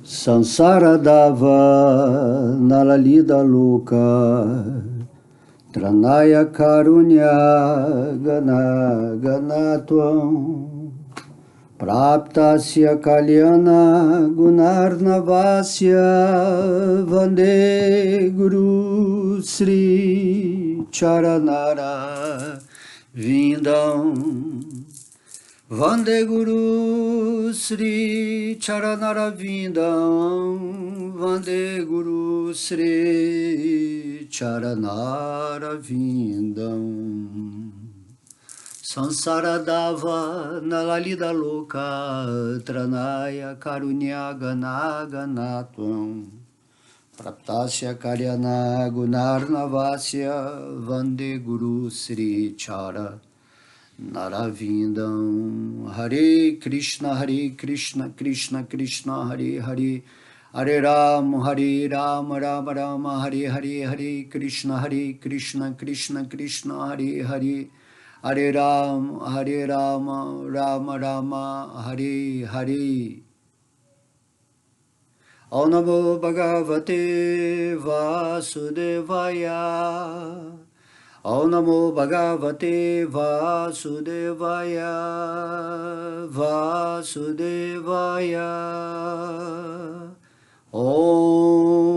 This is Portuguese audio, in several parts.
Sansara dava nalalida loka, tranaya karunya gana ganatvam, praptasya kalyana gunarnavasya vande guru sri charanara vindam. Vande Guru Sri Charanara Vindam, Vande Guru Sri Charanara Vindam. Sansara Dava Nalalida Loka, Tranaya Karunya Ganaganatvam, Praptasya Karyana Gunarnavasya, Vande Guru Sri Charanara Naravindam. Hare Krishna, Krishna Krishna, Hare Hare, Hare Ram, Rama Rama, Hare Hare, Hare Krishna, Krishna Krishna, Hare Hare, Hare Ram, Rama Rama, Hare Hare. Om Namo Bhagavate Vasudevaya. Om Namo Bhagavate Vasudevaya, Vasudevaya. Om.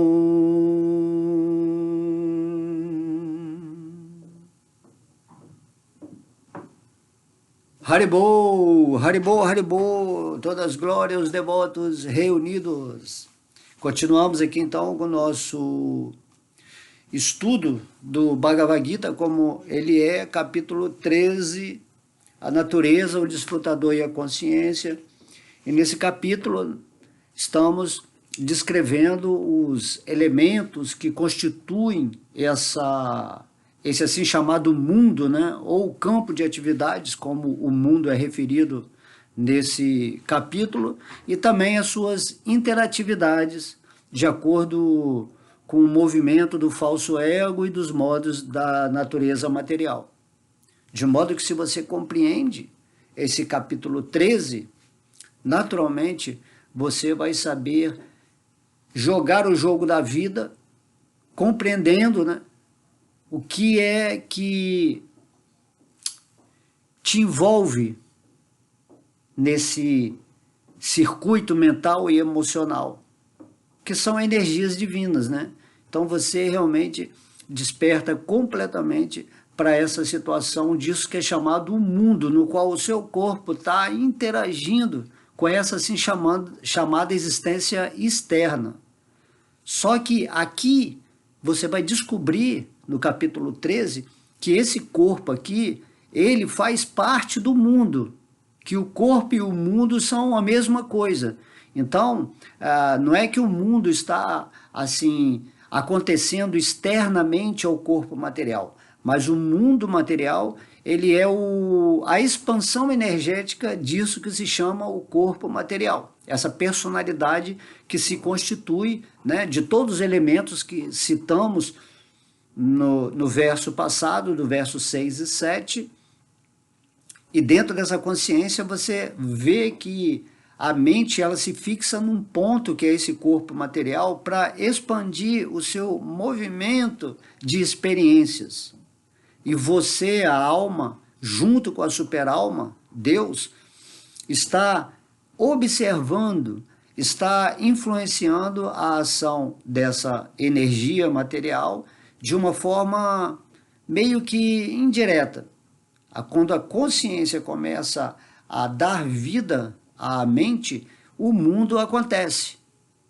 Haribol, Haribol, Haribol, todas as glórias, os devotos reunidos. Continuamos aqui então com o nosso estudo do Bhagavad Gita, como ele é, capítulo 13, a natureza, o desfrutador e a consciência. E nesse capítulo estamos descrevendo os elementos que constituem esse assim chamado mundo, né? Ou campo de atividades, como o mundo é referido nesse capítulo, e também as suas interatividades, de acordo com o movimento do falso ego e dos modos da natureza material. De modo que, se você compreende esse capítulo 13, naturalmente você vai saber jogar o jogo da vida, compreendendo, né, o que é que te envolve nesse circuito mental e emocional, que são energias divinas, né? Então você realmente desperta completamente para essa situação disso que é chamado o mundo, no qual o seu corpo está interagindo com essa assim chamada existência externa. Só que aqui você vai descobrir, no capítulo 13, que esse corpo aqui, ele faz parte do mundo, que o corpo e o mundo são a mesma coisa. Então, não é que o mundo está assim acontecendo externamente ao corpo material, mas o mundo material, ele é a expansão energética disso que se chama o corpo material, essa personalidade que se constitui, né, de todos os elementos que citamos no verso passado, do verso 6 e 7, e dentro dessa consciência você vê que a mente, ela se fixa num ponto que é esse corpo material para expandir o seu movimento de experiências. E você, a alma, junto com a superalma, Deus, está observando, está influenciando a ação dessa energia material de uma forma meio que indireta. Quando a consciência começa a dar vida à mente, o mundo acontece.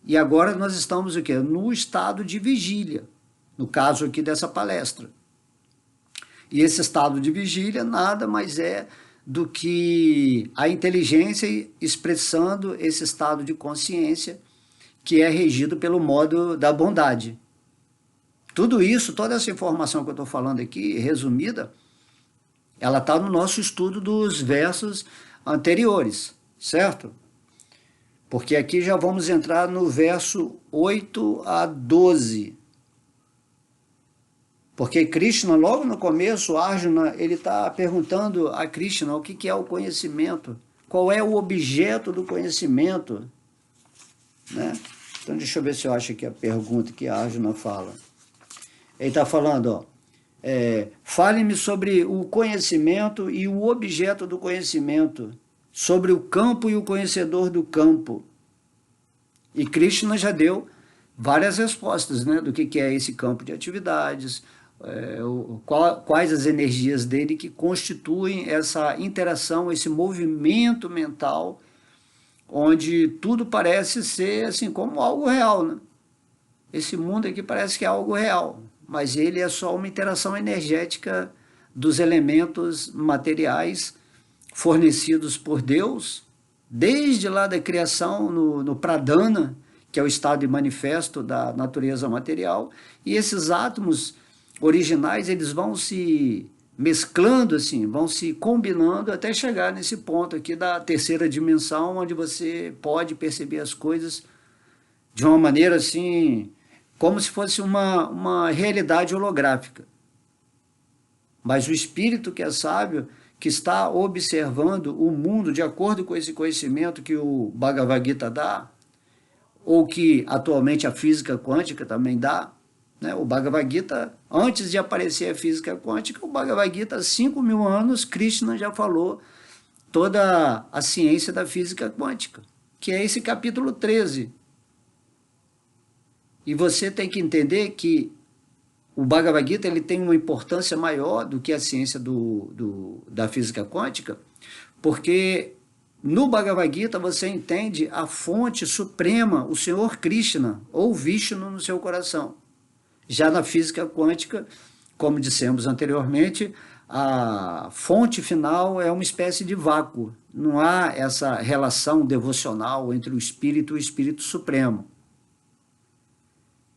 E agora nós estamos o quê? No estado de vigília, no caso aqui dessa palestra. E esse estado de vigília nada mais é do que a inteligência expressando esse estado de consciência que é regido pelo modo da bondade. Tudo isso, toda essa informação que eu estou falando aqui, resumida, ela está no nosso estudo dos versos anteriores, certo? Porque aqui já vamos entrar no verso 8 a 12. Porque Krishna, logo no começo, Arjuna, ele está perguntando a Krishna o que é o conhecimento, qual é o objeto do conhecimento. né? Então, deixa eu ver se eu acho aqui a pergunta que a Arjuna fala. Ele está falando, ó, fale-me sobre o conhecimento e o objeto do conhecimento, sobre o campo e o conhecedor do campo. E Krishna já deu várias respostas, né, do que é esse campo de atividades, quais as energias dele que constituem essa interação, esse movimento mental, onde tudo parece ser assim como algo real, né? Esse mundo aqui parece que é algo real, mas ele é só uma interação energética dos elementos materiais fornecidos por Deus, desde lá da criação no Pradana, que é o estado de manifesto da natureza material, e esses átomos originais, eles vão se mesclando assim, vão se combinando até chegar nesse ponto aqui da terceira dimensão, onde você pode perceber as coisas de uma maneira assim, como se fosse uma realidade holográfica. Mas o espírito que é sábio, que está observando o mundo de acordo com esse conhecimento que o Bhagavad Gita dá, ou que atualmente a física quântica também dá, né? O Bhagavad Gita, antes de aparecer a física quântica, o Bhagavad Gita, há 5.000 anos, Krishna já falou toda a ciência da física quântica, que é esse capítulo 13. E você tem que entender que o Bhagavad Gita ele tem uma importância maior do que a ciência da física quântica, porque no Bhagavad Gita você entende a fonte suprema, o Senhor Krishna, ou Vishnu no seu coração. Já na física quântica, como dissemos anteriormente, a fonte final é uma espécie de vácuo. Não há essa relação devocional entre o espírito e o espírito supremo.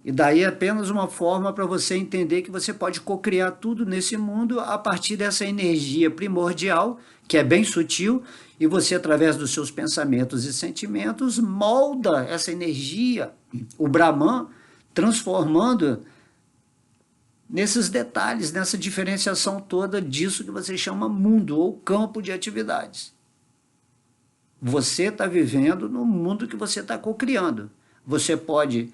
E daí é apenas uma forma para você entender que você pode cocriar tudo nesse mundo a partir dessa energia primordial, que é bem sutil, e você, através dos seus pensamentos e sentimentos, molda essa energia, o Brahman, transformando nesses detalhes, nessa diferenciação toda disso que você chama mundo ou campo de atividades. Você está vivendo no mundo que você está cocriando. Você pode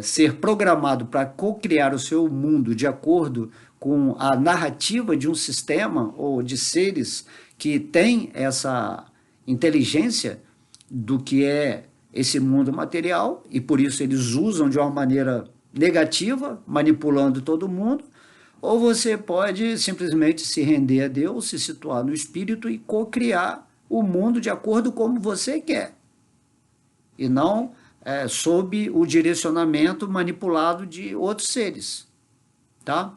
ser programado para cocriar o seu mundo de acordo com a narrativa de um sistema ou de seres que têm essa inteligência do que é esse mundo material, e por isso eles usam de uma maneira negativa, manipulando todo mundo, ou você pode simplesmente se render a Deus, se situar no espírito e cocriar o mundo de acordo como você quer, e não sob o direcionamento manipulado de outros seres, tá?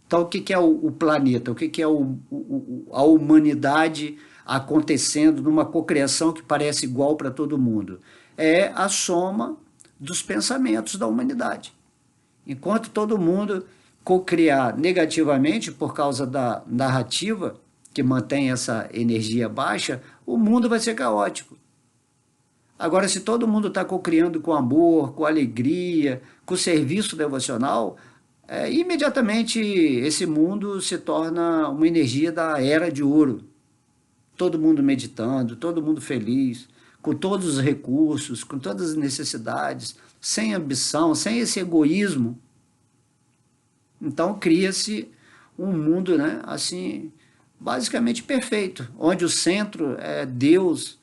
Então, o que é o planeta? O que é a humanidade acontecendo numa cocriação que parece igual para todo mundo? É a soma dos pensamentos da humanidade. Enquanto todo mundo cocriar negativamente por causa da narrativa que mantém essa energia baixa, o mundo vai ser caótico. Agora, se todo mundo está cocriando com amor, com alegria, com serviço devocional, imediatamente esse mundo se torna uma energia da era de ouro. Todo mundo meditando, todo mundo feliz, com todos os recursos, com todas as necessidades, sem ambição, sem esse egoísmo. Então cria-se um mundo, né, assim, basicamente perfeito, onde o centro é Deus.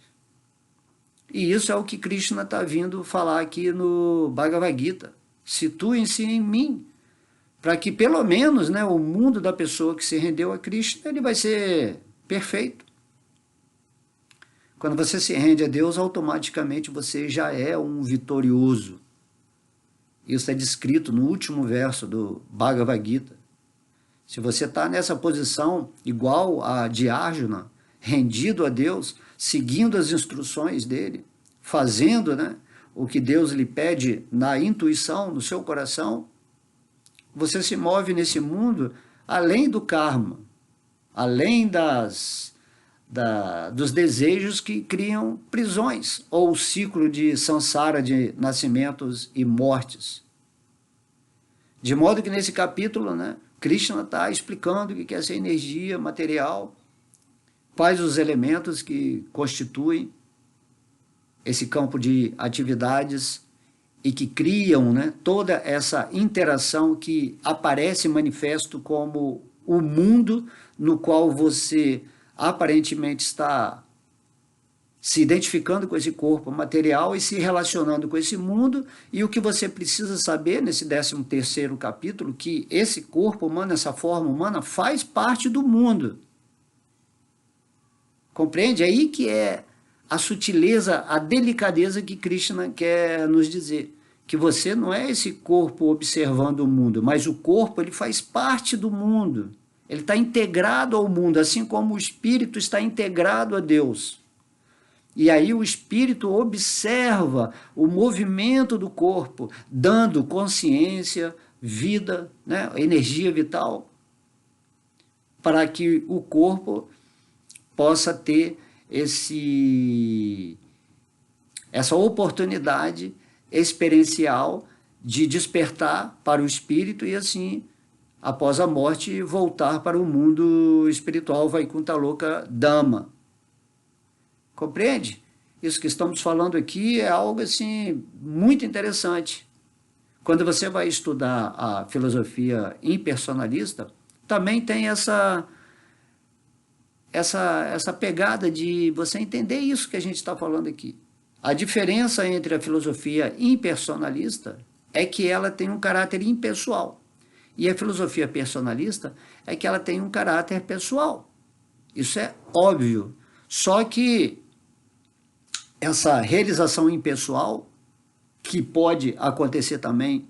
E isso é o que Krishna está vindo falar aqui no Bhagavad Gita. Situem-se em mim, para que pelo menos, né, o mundo da pessoa que se rendeu a Krishna, ele vai ser perfeito. Quando você se rende a Deus, automaticamente você já é um vitorioso. Isso é descrito no último verso do Bhagavad Gita. Se você está nessa posição igual a de Arjuna, rendido a Deus, seguindo as instruções dele, fazendo, né, o que Deus lhe pede na intuição, no seu coração, você se move nesse mundo além do karma, além dos desejos que criam prisões, ou o ciclo de samsara, de nascimentos e mortes. De modo que nesse capítulo, né, Krishna está explicando o que é essa energia material, quais os elementos que constituem esse campo de atividades e que criam, né, toda essa interação que aparece manifesto como o mundo no qual você aparentemente está se identificando com esse corpo material e se relacionando com esse mundo, e o que você precisa saber nesse 13º capítulo, que esse corpo humano, essa forma humana, faz parte do mundo. Compreende? É aí que é a sutileza, a delicadeza que Krishna quer nos dizer. Que você não é esse corpo observando o mundo, mas o corpo ele faz parte do mundo. Ele está integrado ao mundo, assim como o espírito está integrado a Deus. E aí o espírito observa o movimento do corpo, dando consciência, vida, né, energia vital, para que o corpo possa ter essa oportunidade experiencial de despertar para o espírito e assim, após a morte, voltar para o mundo espiritual, Vaikuntha Loka Dhamma. Compreende? Isso que estamos falando aqui é algo assim muito interessante. Quando você vai estudar a filosofia impersonalista, também tem essa pegada de você entender isso que a gente está falando aqui. A diferença entre a filosofia impersonalista é que ela tem um caráter impessoal. E a filosofia personalista é que ela tem um caráter pessoal. Isso é óbvio. Só que essa realização impessoal, que pode acontecer também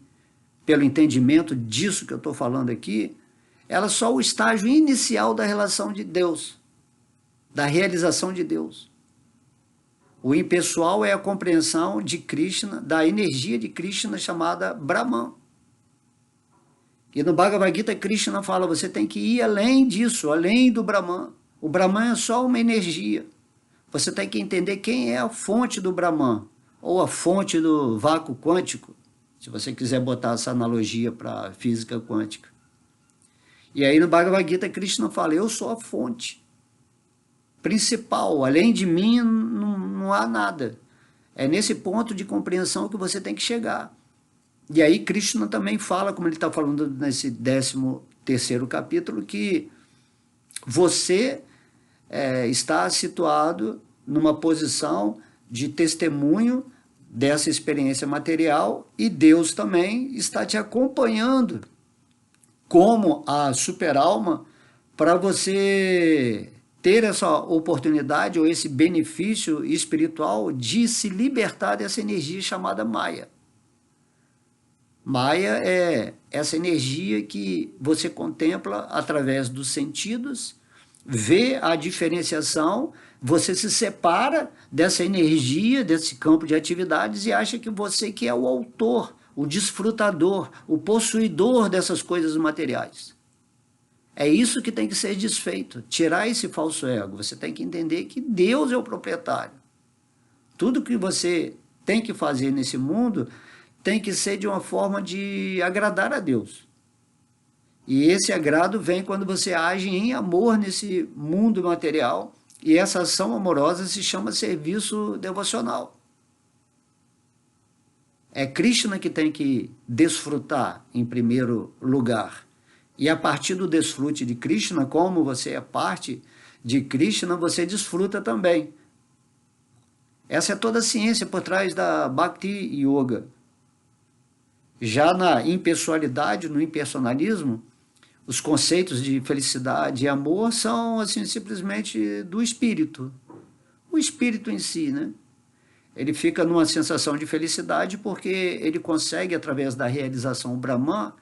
pelo entendimento disso que eu estou falando aqui, ela é só o estágio inicial da relação de Deus, da realização de Deus. O impessoal é a compreensão de Krishna, da energia de Krishna chamada Brahman. E no Bhagavad Gita, Krishna fala, você tem que ir além disso, além do Brahman. O Brahman é só uma energia. Você tem que entender quem é a fonte do Brahman, ou a fonte do vácuo quântico, se você quiser botar essa analogia para a física quântica. E aí no Bhagavad Gita, Krishna fala, eu sou a fonte principal, além de mim não há nada. É nesse ponto de compreensão que você tem que chegar. E aí Krishna também fala, como ele está falando nesse 13º capítulo, que você está situado numa posição de testemunho dessa experiência material e Deus também está te acompanhando como a super-alma para você ter essa oportunidade ou esse benefício espiritual de se libertar dessa energia chamada Maya. Maya é essa energia que você contempla através dos sentidos, vê a diferenciação, você se separa dessa energia, desse campo de atividades e acha que você que é o autor, o desfrutador, o possuidor dessas coisas materiais. É isso que tem que ser desfeito, tirar esse falso ego. Você tem que entender que Deus é o proprietário. Tudo que você tem que fazer nesse mundo tem que ser de uma forma de agradar a Deus. E esse agrado vem quando você age em amor nesse mundo material, e essa ação amorosa se chama serviço devocional. É Krishna que tem que desfrutar em primeiro lugar. E a partir do desfrute de Krishna, como você é parte de Krishna, você desfruta também. Essa é toda a ciência por trás da Bhakti Yoga. Já na impessoalidade, no impersonalismo, os conceitos de felicidade e amor são assim, simplesmente do espírito. O espírito em si, né? Ele fica numa sensação de felicidade porque ele consegue, através da realização Brahman,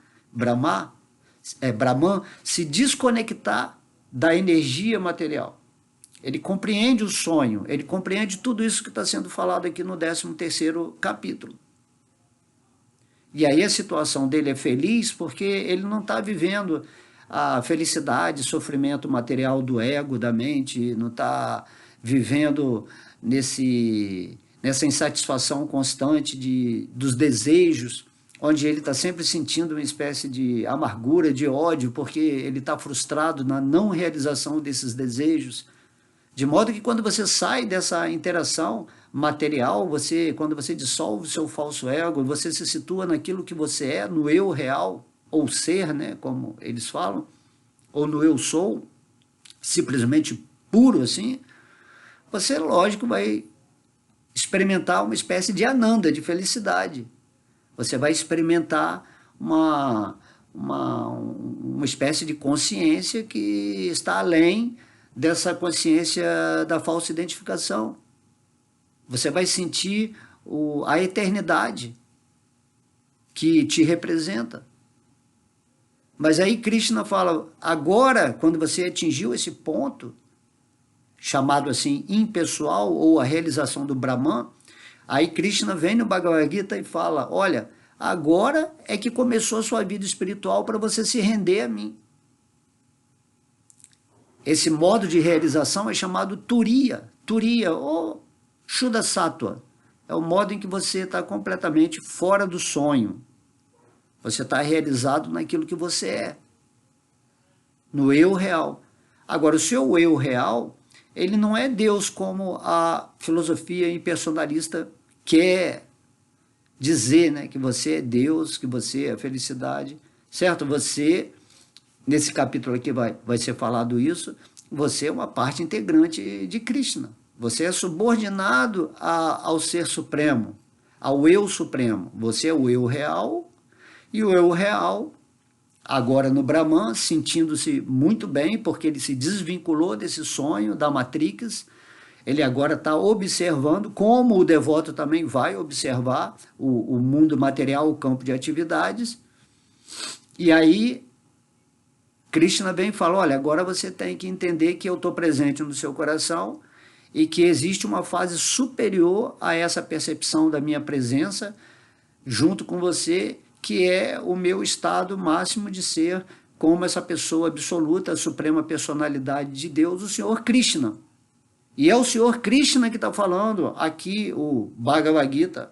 se desconectar da energia material. Ele compreende o sonho, ele compreende tudo isso que está sendo falado aqui no 13º capítulo. E aí a situação dele é feliz porque ele não está vivendo a felicidade, sofrimento material do ego, da mente, não está vivendo nessa insatisfação constante dos desejos, onde ele está sempre sentindo uma espécie de amargura, de ódio, porque ele está frustrado na não realização desses desejos. De modo que quando você sai dessa interação material, quando você dissolve o seu falso ego, você se situa naquilo que você é, no eu real, ou ser, né, como eles falam, ou no eu sou, simplesmente puro assim, você, lógico, vai experimentar uma espécie de ananda, de felicidade. Você vai experimentar uma espécie de consciência que está além dessa consciência da falsa identificação. Você vai sentir a eternidade que te representa. Mas aí Krishna fala, agora, quando você atingiu esse ponto, chamado assim impessoal, ou a realização do Brahman, aí Krishna vem no Bhagavad Gita e fala, olha, agora é que começou a sua vida espiritual para você se render a mim. Esse modo de realização é chamado Turiya, Turiya ou Shuddha Sattva. É o modo em que você está completamente fora do sonho. Você está realizado naquilo que você é, no eu real. Agora, o seu eu real, ele não é Deus como a filosofia impersonalista quer dizer, né? Que você é Deus, que você é a felicidade, certo? Você, nesse capítulo aqui vai ser falado isso, você é uma parte integrante de Krishna. Você é subordinado ao Ser Supremo, ao Eu Supremo. Você é o eu real, e o eu real, agora no Brahman, sentindo-se muito bem, porque ele se desvinculou desse sonho da Matrix, ele agora está observando, como o devoto também vai observar o mundo material, o campo de atividades, e aí Krishna vem e fala, olha, agora você tem que entender que eu estou presente no seu coração e que existe uma fase superior a essa percepção da minha presença junto com você, que é o meu estado máximo de ser como essa pessoa absoluta, a suprema personalidade de Deus, o Senhor Krishna. E é o Senhor Krishna que está falando aqui, o Bhagavad Gita,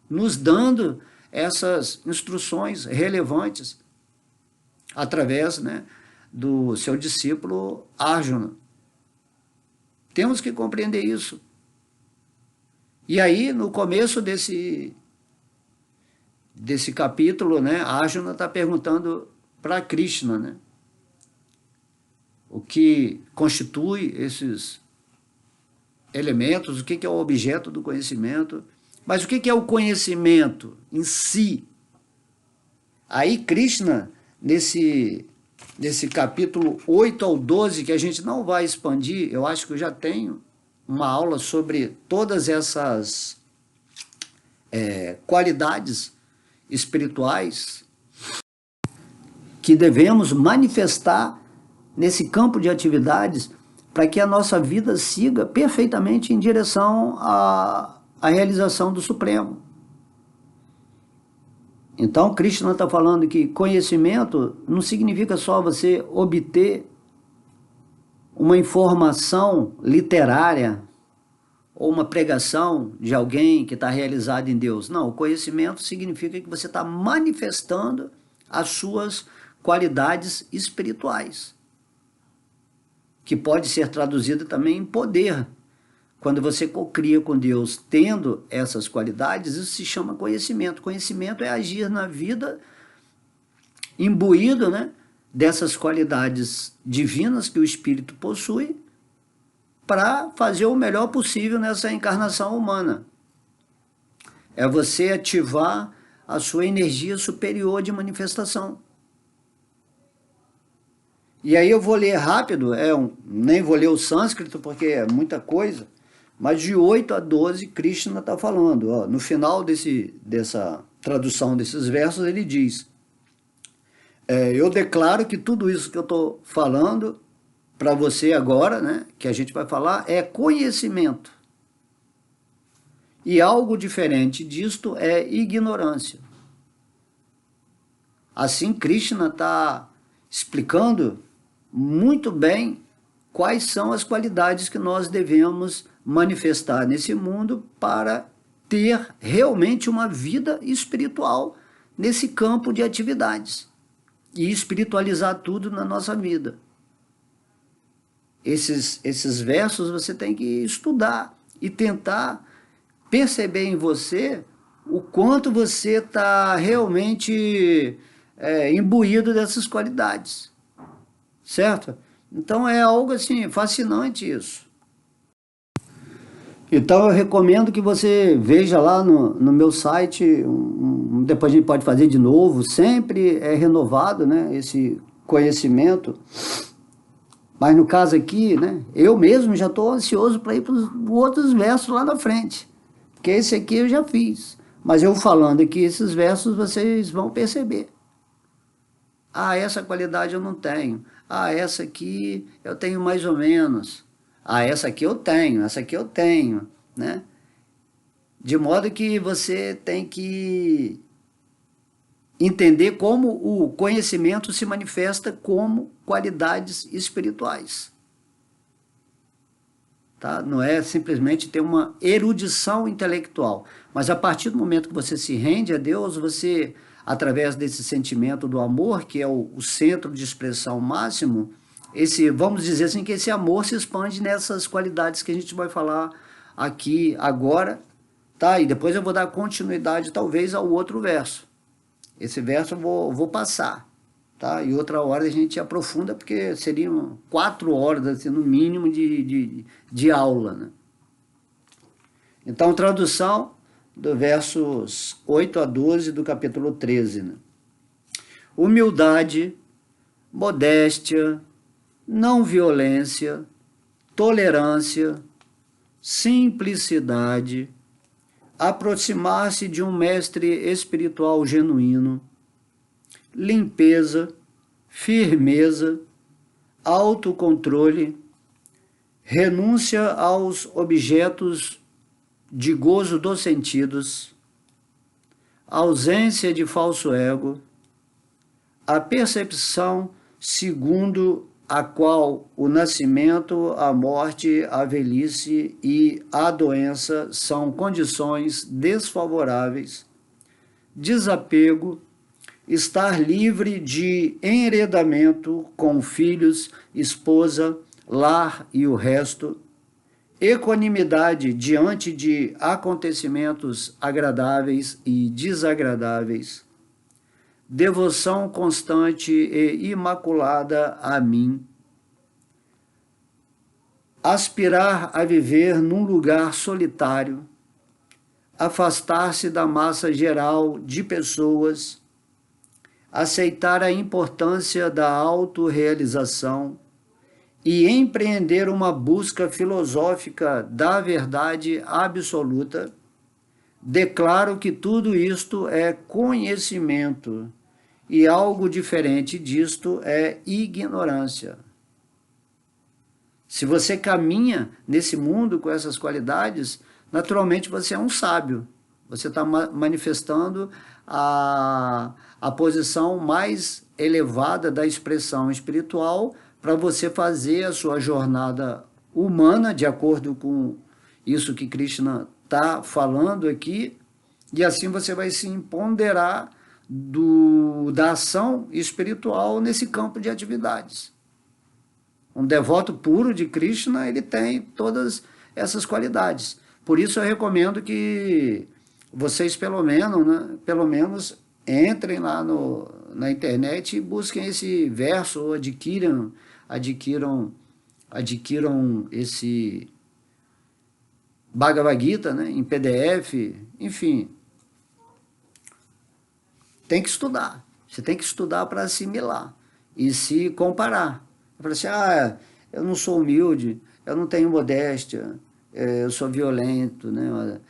nos dando essas instruções relevantes através, né, do seu discípulo Arjuna. Temos que compreender isso. E aí, no começo desse capítulo, né, Arjuna está perguntando para Krishna, né, o que constitui esses elementos, o que é o objeto do conhecimento, mas o que é o conhecimento em si. Aí Krishna, nesse capítulo 8 ao 12, que a gente não vai expandir, eu acho que eu já tenho uma aula sobre todas essas qualidades espirituais que devemos manifestar nesse campo de atividades para que a nossa vida siga perfeitamente em direção à realização do Supremo. Então, Krishna está falando que conhecimento não significa só você obter uma informação literária ou uma pregação de alguém que está realizado em Deus. Não, o conhecimento significa que você está manifestando as suas qualidades espirituais, que pode ser traduzida também em poder. Quando você cocria com Deus tendo essas qualidades, isso se chama conhecimento. Conhecimento é agir na vida imbuído, né, dessas qualidades divinas que o espírito possui para fazer o melhor possível nessa encarnação humana. É você ativar a sua energia superior de manifestação. E aí eu vou ler rápido, nem vou ler o sânscrito porque é muita coisa, mas de 8 a 12 Krishna está falando. Ó, no final dessa tradução desses versos ele diz, eu declaro que tudo isso que eu estou falando para você agora, né, que a gente vai falar, é conhecimento. E algo diferente disto é ignorância. Assim Krishna está explicando muito bem quais são as qualidades que nós devemos manifestar nesse mundo para ter realmente uma vida espiritual nesse campo de atividades e espiritualizar tudo na nossa vida. esses versos você tem que estudar e tentar perceber em você o quanto você está realmente imbuído dessas qualidades, certo? Então é algo assim fascinante isso. Então eu recomendo que você veja lá no meu site, depois a gente pode fazer de novo, sempre é renovado, né, esse conhecimento. Mas no caso aqui, né, eu mesmo já estou ansioso para ir para os outros versos lá na frente, porque esse aqui eu já fiz. Mas eu falando aqui esses versos, vocês vão perceber. Ah, essa qualidade eu não tenho. Ah, essa aqui eu tenho mais ou menos. Ah, essa aqui eu tenho, essa aqui eu tenho, né? De modo que você tem que entender como o conhecimento se manifesta como qualidades espirituais. Tá? Não é simplesmente ter uma erudição intelectual, mas a partir do momento que você se rende a Deus, você, através desse sentimento do amor, que é o centro de expressão máximo, vamos dizer assim, que esse amor se expande nessas qualidades que a gente vai falar aqui agora, tá? E depois eu vou dar continuidade talvez ao outro verso. Esse verso eu vou passar, tá? E outra hora a gente aprofunda, porque seriam 4 horas, assim, no mínimo, de aula, né? Então, tradução do versos 8 a 12 do capítulo 13, né? Humildade, modéstia, não violência, tolerância, simplicidade, aproximar-se de um mestre espiritual genuíno, limpeza, firmeza, autocontrole, renúncia aos objetos de gozo dos sentidos, ausência de falso ego, a percepção segundo a qual o nascimento, a morte, a velhice e a doença são condições desfavoráveis, desapego, estar livre de enredamento com filhos, esposa, lar e o resto, equanimidade diante de acontecimentos agradáveis e desagradáveis, devoção constante e imaculada a mim, aspirar a viver num lugar solitário, afastar-se da massa geral de pessoas, aceitar a importância da autorrealização e empreender uma busca filosófica da verdade absoluta, declaro que tudo isto é conhecimento e algo diferente disto é ignorância. Se você caminha nesse mundo com essas qualidades, naturalmente você é um sábio. Você está manifestando a posição mais elevada da expressão espiritual para você fazer a sua jornada humana, de acordo com isso que Krishna está falando aqui, e assim você vai se empoderar da ação espiritual nesse campo de atividades. Um devoto puro de Krishna, ele tem todas essas qualidades. Por isso eu recomendo que vocês pelo menos entrem lá na internet e busquem esse verso, ou adquiram esse Bhagavad Gita, né, em PDF, enfim. Tem que estudar. Você tem que estudar para assimilar e se comparar. Fala assim, eu não sou humilde, eu não tenho modéstia, eu sou violento, né?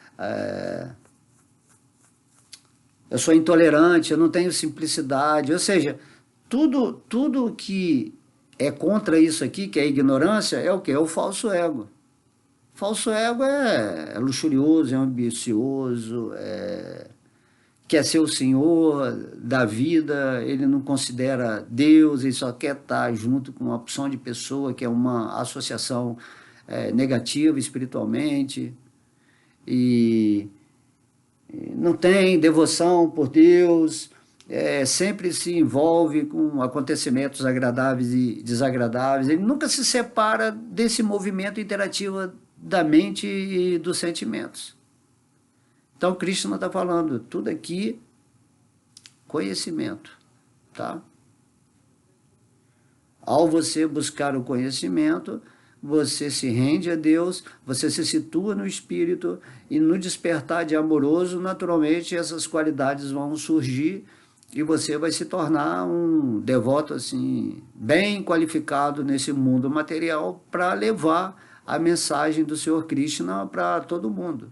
Eu sou intolerante, eu não tenho simplicidade. Ou seja, tudo que é contra isso aqui, que é a ignorância, é o quê? É o falso ego. Falso ego é luxurioso, é ambicioso, quer ser o senhor da vida, ele não considera Deus, ele só quer estar junto com uma opção de pessoa, que é uma associação negativa espiritualmente, e não tem devoção por Deus, sempre se envolve com acontecimentos agradáveis e desagradáveis, ele nunca se separa desse movimento interativo da mente e dos sentimentos. Então, Krishna está falando, tudo aqui, conhecimento, tá? Ao você buscar o conhecimento, você se rende a Deus, você se situa no Espírito, e no despertar de amoroso, naturalmente, essas qualidades vão surgir, e você vai se tornar um devoto assim, bem qualificado nesse mundo material para levar a mensagem do Senhor Krishna para todo mundo.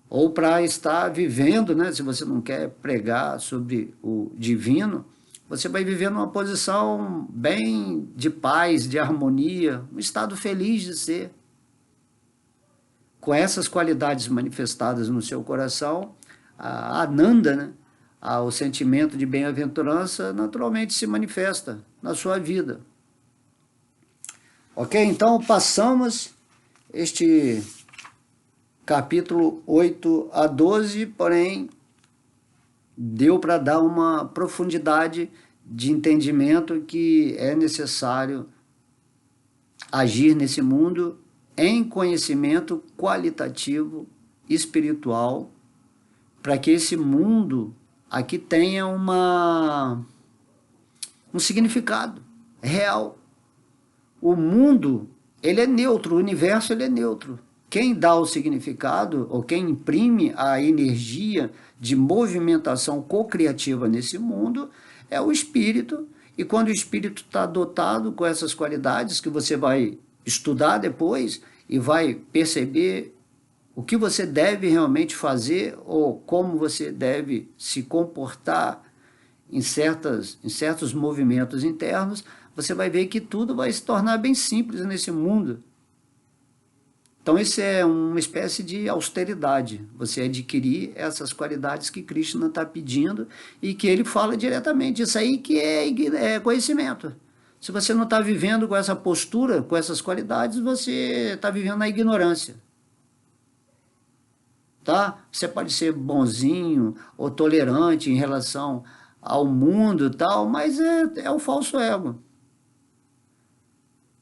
Ou para estar vivendo, né? Se você não quer pregar sobre o divino, você vai viver numa posição bem de paz, de harmonia, um estado feliz de ser. Com essas qualidades manifestadas no seu coração, a Ananda, né? O sentimento de bem-aventurança naturalmente se manifesta na sua vida. Ok? Então passamos este capítulo 8 a 12, porém deu para dar uma profundidade de entendimento que é necessário agir nesse mundo em conhecimento qualitativo, espiritual, para que esse mundo aqui tenha um significado real. O mundo, ele é neutro, o universo ele é neutro. Quem dá o significado, ou quem imprime a energia de movimentação co-criativa nesse mundo, é o espírito. E quando o espírito está dotado com essas qualidades, que você vai estudar depois e vai perceber o que você deve realmente fazer ou como você deve se comportar em certos movimentos internos, você vai ver que tudo vai se tornar bem simples nesse mundo. Então isso é uma espécie de austeridade, você adquirir essas qualidades que Krishna está pedindo e que ele fala diretamente, isso aí que é conhecimento. Se você não está vivendo com essa postura, com essas qualidades, você está vivendo na ignorância. Tá? Você pode ser bonzinho ou tolerante em relação ao mundo e tal, mas é o falso ego.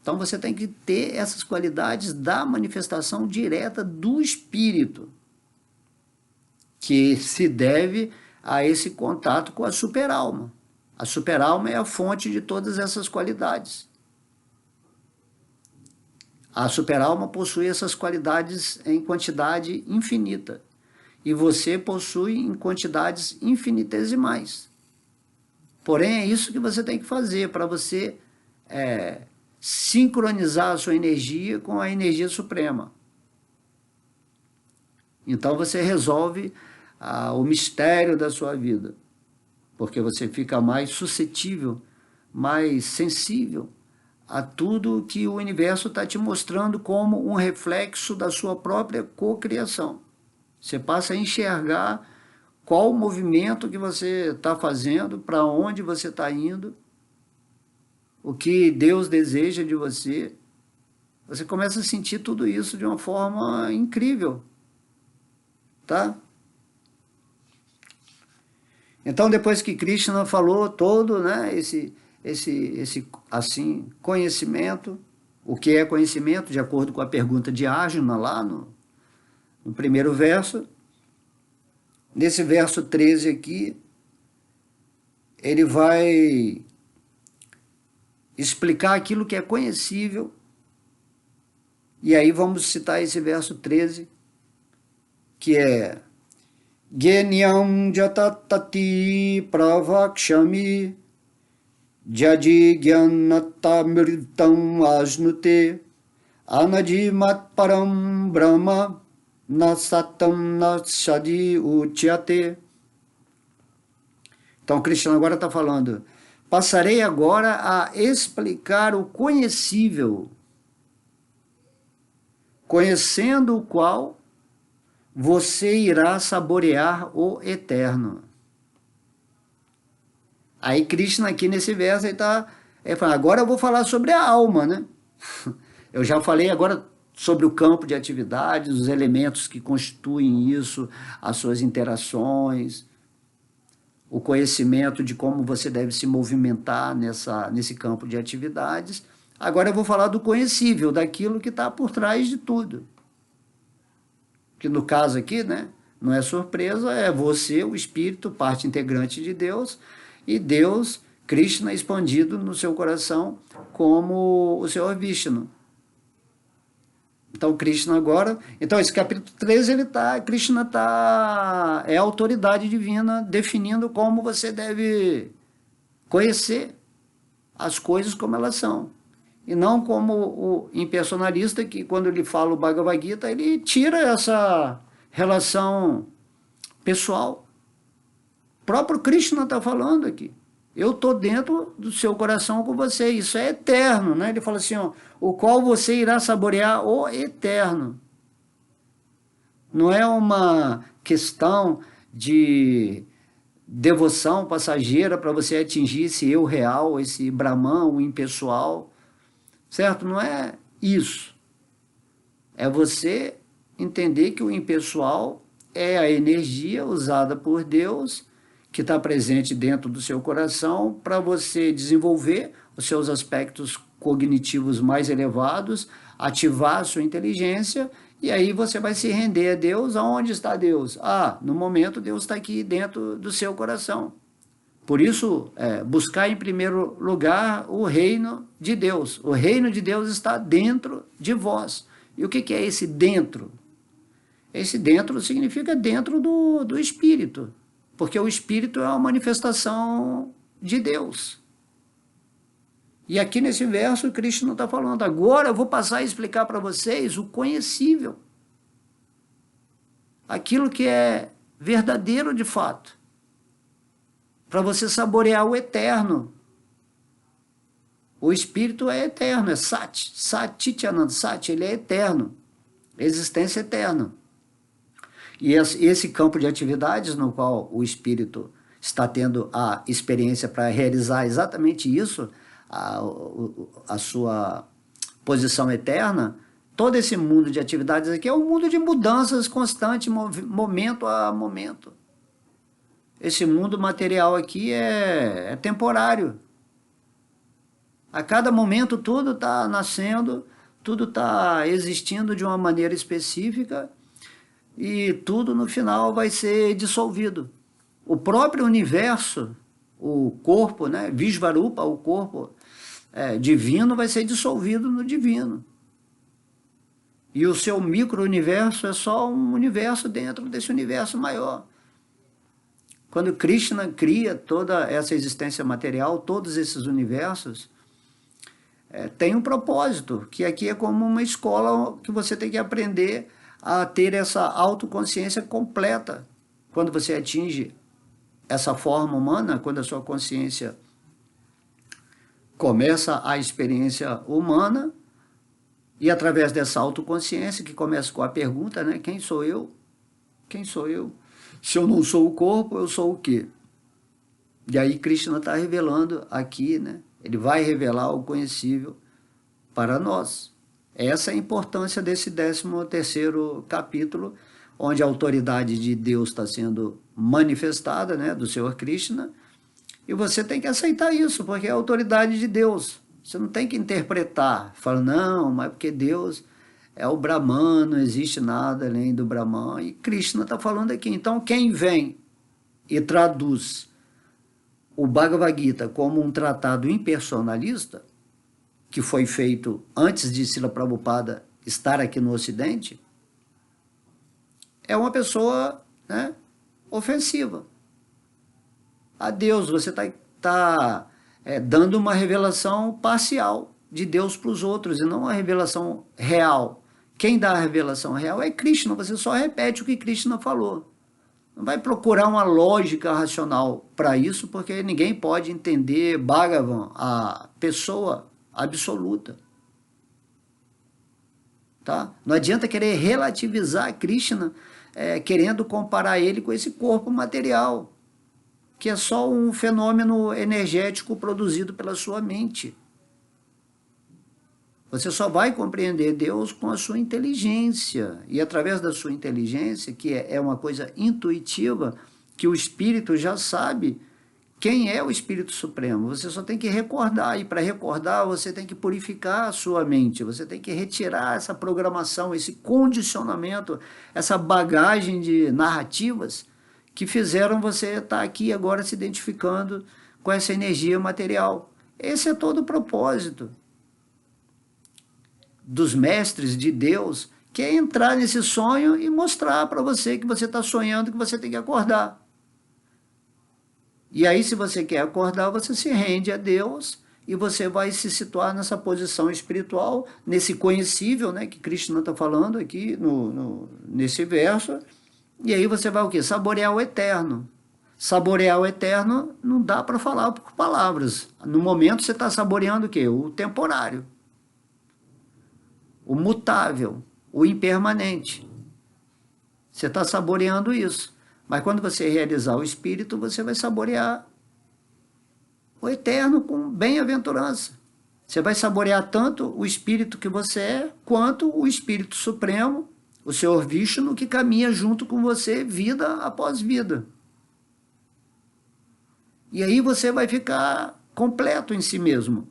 Então você tem que ter essas qualidades da manifestação direta do espírito, que se deve a esse contato com a superalma. A superalma é a fonte de todas essas qualidades. A superalma possui essas qualidades em quantidade infinita. E você possui em quantidades infinitesimais. Porém, é isso que você tem que fazer para você sincronizar a sua energia com a energia suprema. Então você resolve o mistério da sua vida. Porque você fica mais suscetível, mais sensível a tudo que o universo está te mostrando como um reflexo da sua própria cocriação. Você passa a enxergar qual o movimento que você está fazendo, para onde você está indo, o que Deus deseja de você. Você começa a sentir tudo isso de uma forma incrível, tá? Então, depois que Krishna falou todo, né, esse assim, conhecimento, o que é conhecimento, de acordo com a pergunta de Arjuna lá no primeiro verso, nesse verso 13 aqui, ele vai explicar aquilo que é conhecível, e aí vamos citar esse verso 13, que é Genyam jatatati pravakshami jadi gyanatamritam ajnute anajimat param brahma nasatam nasadi uchyate. Então, Krishna agora está falando, passarei agora a explicar o conhecível, conhecendo o qual você irá saborear o eterno. Aí Krishna aqui nesse verso ele está falando, agora eu vou falar sobre a alma, né? Eu já falei agora sobre o campo de atividades, os elementos que constituem isso, as suas interações. o conhecimento de como você deve se movimentar nesse campo de atividades. Agora eu vou falar do conhecível, daquilo que está por trás de tudo. Que no caso aqui, né, não é surpresa, é você, o Espírito, parte integrante de Deus, e Deus, Krishna, expandido no seu coração como o Senhor Vishnu. Então, Krishna agora... Então, esse capítulo 13, Krishna é a autoridade divina definindo como você deve conhecer as coisas como elas são. E não como o impersonalista que, quando ele fala o Bhagavad Gita, ele tira essa relação pessoal. O próprio Krishna está falando aqui. Eu estou dentro do seu coração com você. Isso é eterno, né? Ele fala assim, ó, o qual você irá saborear o eterno. Não é uma questão de devoção passageira para você atingir esse eu real, esse Brahman, o impessoal. Certo? Não é isso. É você entender que o impessoal é a energia usada por Deus, que está presente dentro do seu coração, para você desenvolver os seus aspectos cognitivos mais elevados, ativar a sua inteligência, e aí você vai se render a Deus. Aonde está Deus? No momento Deus está aqui dentro do seu coração. Por isso, buscar em primeiro lugar o reino de Deus. O reino de Deus está dentro de vós. E o que é esse dentro? Esse dentro significa dentro do Espírito. Porque o Espírito é uma manifestação de Deus. E aqui nesse verso, o Krishna está falando, agora eu vou passar a explicar para vocês o conhecível. Aquilo que é verdadeiro de fato. Para você saborear o eterno. O Espírito é eterno, é Sat. Satityananda, Sat, ele é eterno. Existência eterna. E esse campo de atividades no qual o Espírito está tendo a experiência para realizar exatamente isso, a sua posição eterna, todo esse mundo de atividades aqui é um mundo de mudanças constantes, momento a momento. Esse mundo material aqui é temporário. A cada momento tudo está nascendo, tudo está existindo de uma maneira específica e tudo no final vai ser dissolvido. O próprio universo, o corpo, né, Vishvarupa, o corpo divino, vai ser dissolvido no divino. E o seu micro-universo é só um universo dentro desse universo maior. Quando Krishna cria toda essa existência material, todos esses universos, tem um propósito, que aqui é como uma escola que você tem que aprender a ter essa autoconsciência completa. Quando você atinge essa forma humana, quando a sua consciência começa a experiência humana, e através dessa autoconsciência, que começa com a pergunta, né? Quem sou eu? Quem sou eu? Se eu não sou o corpo, eu sou o quê? E aí Krishna está revelando aqui, né? Ele vai revelar o conhecível para nós. Essa é a importância desse 13º capítulo, onde a autoridade de Deus está sendo manifestada, né? Do Senhor Krishna, e você tem que aceitar isso, porque é a autoridade de Deus. Você não tem que interpretar, falar, não, mas porque Deus é o Brahman, não existe nada além do Brahman, e Krishna está falando aqui. Então, quem vem e traduz o Bhagavad Gita como um tratado impersonalista, que foi feito antes de Srila Prabhupada estar aqui no Ocidente, é uma pessoa, né, ofensiva. A Deus, você está dando uma revelação parcial de Deus para os outros, e não uma revelação real. Quem dá a revelação real é Krishna, você só repete o que Krishna falou. Não vai procurar uma lógica racional para isso, porque ninguém pode entender Bhagavan, a pessoa absoluta. Tá? Não adianta querer relativizar Krishna, querendo comparar ele com esse corpo material, que é só um fenômeno energético produzido pela sua mente. Você só vai compreender Deus com a sua inteligência, e através da sua inteligência, que é uma coisa intuitiva, que o Espírito já sabe quem é o Espírito Supremo. Você só tem que recordar, e para recordar você tem que purificar a sua mente, você tem que retirar essa programação, esse condicionamento, essa bagagem de narrativas que fizeram você estar aqui agora se identificando com essa energia material. Esse é todo o propósito dos mestres de Deus, que é entrar nesse sonho e mostrar para você que você está sonhando, que você tem que acordar. E aí, se você quer acordar, você se rende a Deus e você vai se situar nessa posição espiritual, nesse conhecível, né, que Krishna está falando aqui nesse verso. E aí você vai o quê? Saborear o eterno. Saborear o eterno não dá para falar por palavras. No momento você está saboreando o quê? O temporário, o mutável, o impermanente. Você está saboreando isso. Mas quando você realizar o espírito, você vai saborear o eterno com bem-aventurança. Você vai saborear tanto o espírito que você é, quanto o espírito supremo, o Senhor Vishnu, que caminha junto com você vida após vida. E aí você vai ficar completo em si mesmo.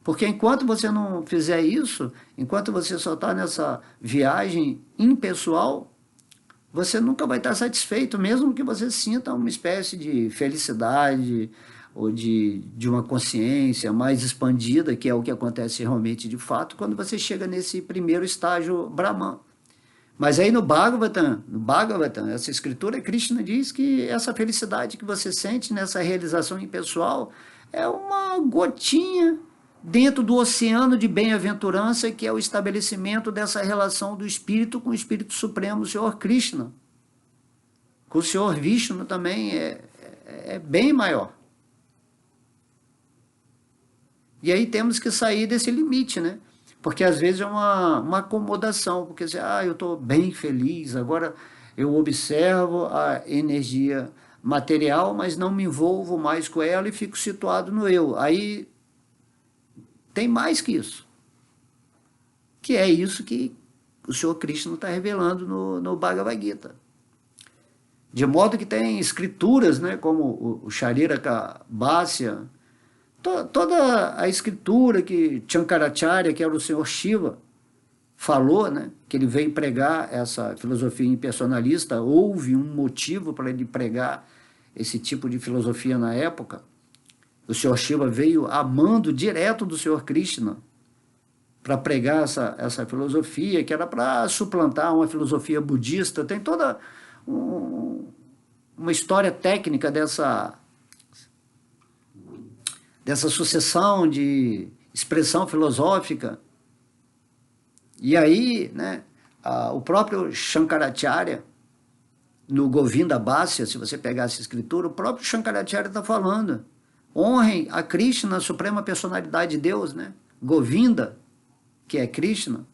Porque enquanto você não fizer isso, enquanto você só está nessa viagem impessoal, você nunca vai estar satisfeito, mesmo que você sinta uma espécie de felicidade ou de uma consciência mais expandida, que é o que acontece realmente de fato, quando você chega nesse primeiro estágio Brahman. Mas aí no Bhagavatam, essa escritura, Krishna diz que essa felicidade que você sente nessa realização impessoal é uma gotinha dentro do oceano de bem-aventurança, que é o estabelecimento dessa relação do Espírito com o Espírito Supremo, o Senhor Krishna. Com o Senhor Vishnu também é bem maior. E aí temos que sair desse limite, né? Porque às vezes é uma acomodação, porque você, eu estou bem feliz, agora eu observo a energia material, mas não me envolvo mais com ela e fico situado no eu. Aí tem mais que isso, que é isso que o Senhor Krishna está revelando no Bhagavad Gita. De modo que tem escrituras, né, como o Shariraka Bhasya, toda a escritura que Shankaracharya, que era o Senhor Shiva, falou, né, que ele veio pregar essa filosofia impersonalista, houve um motivo para ele pregar esse tipo de filosofia na época. O Senhor Shiva veio amando direto do Senhor Krishna para pregar essa filosofia, que era para suplantar uma filosofia budista. Tem toda uma história técnica dessa sucessão de expressão filosófica. E aí, né, o próprio Shankaracharya, no Govinda Bhasya, se você pegar essa escritura, o próprio Shankaracharya está falando: honrem a Krishna, a suprema personalidade de Deus, né? Govinda, que é Krishna.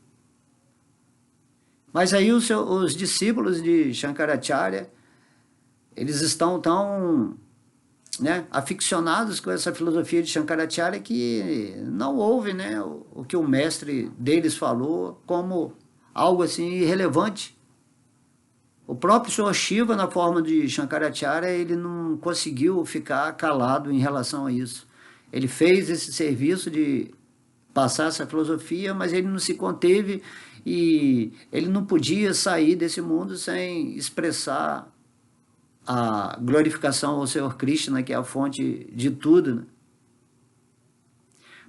Mas aí os discípulos de Shankaracharya, eles estão tão, né, aficionados com essa filosofia de Shankaracharya que não ouvem, né, o que o mestre deles falou como algo assim irrelevante. O próprio Senhor Shiva, na forma de Shankaracharya, ele não conseguiu ficar calado em relação a isso. Ele fez esse serviço de passar essa filosofia, mas ele não se conteve e ele não podia sair desse mundo sem expressar a glorificação ao Senhor Krishna, que é a fonte de tudo, né?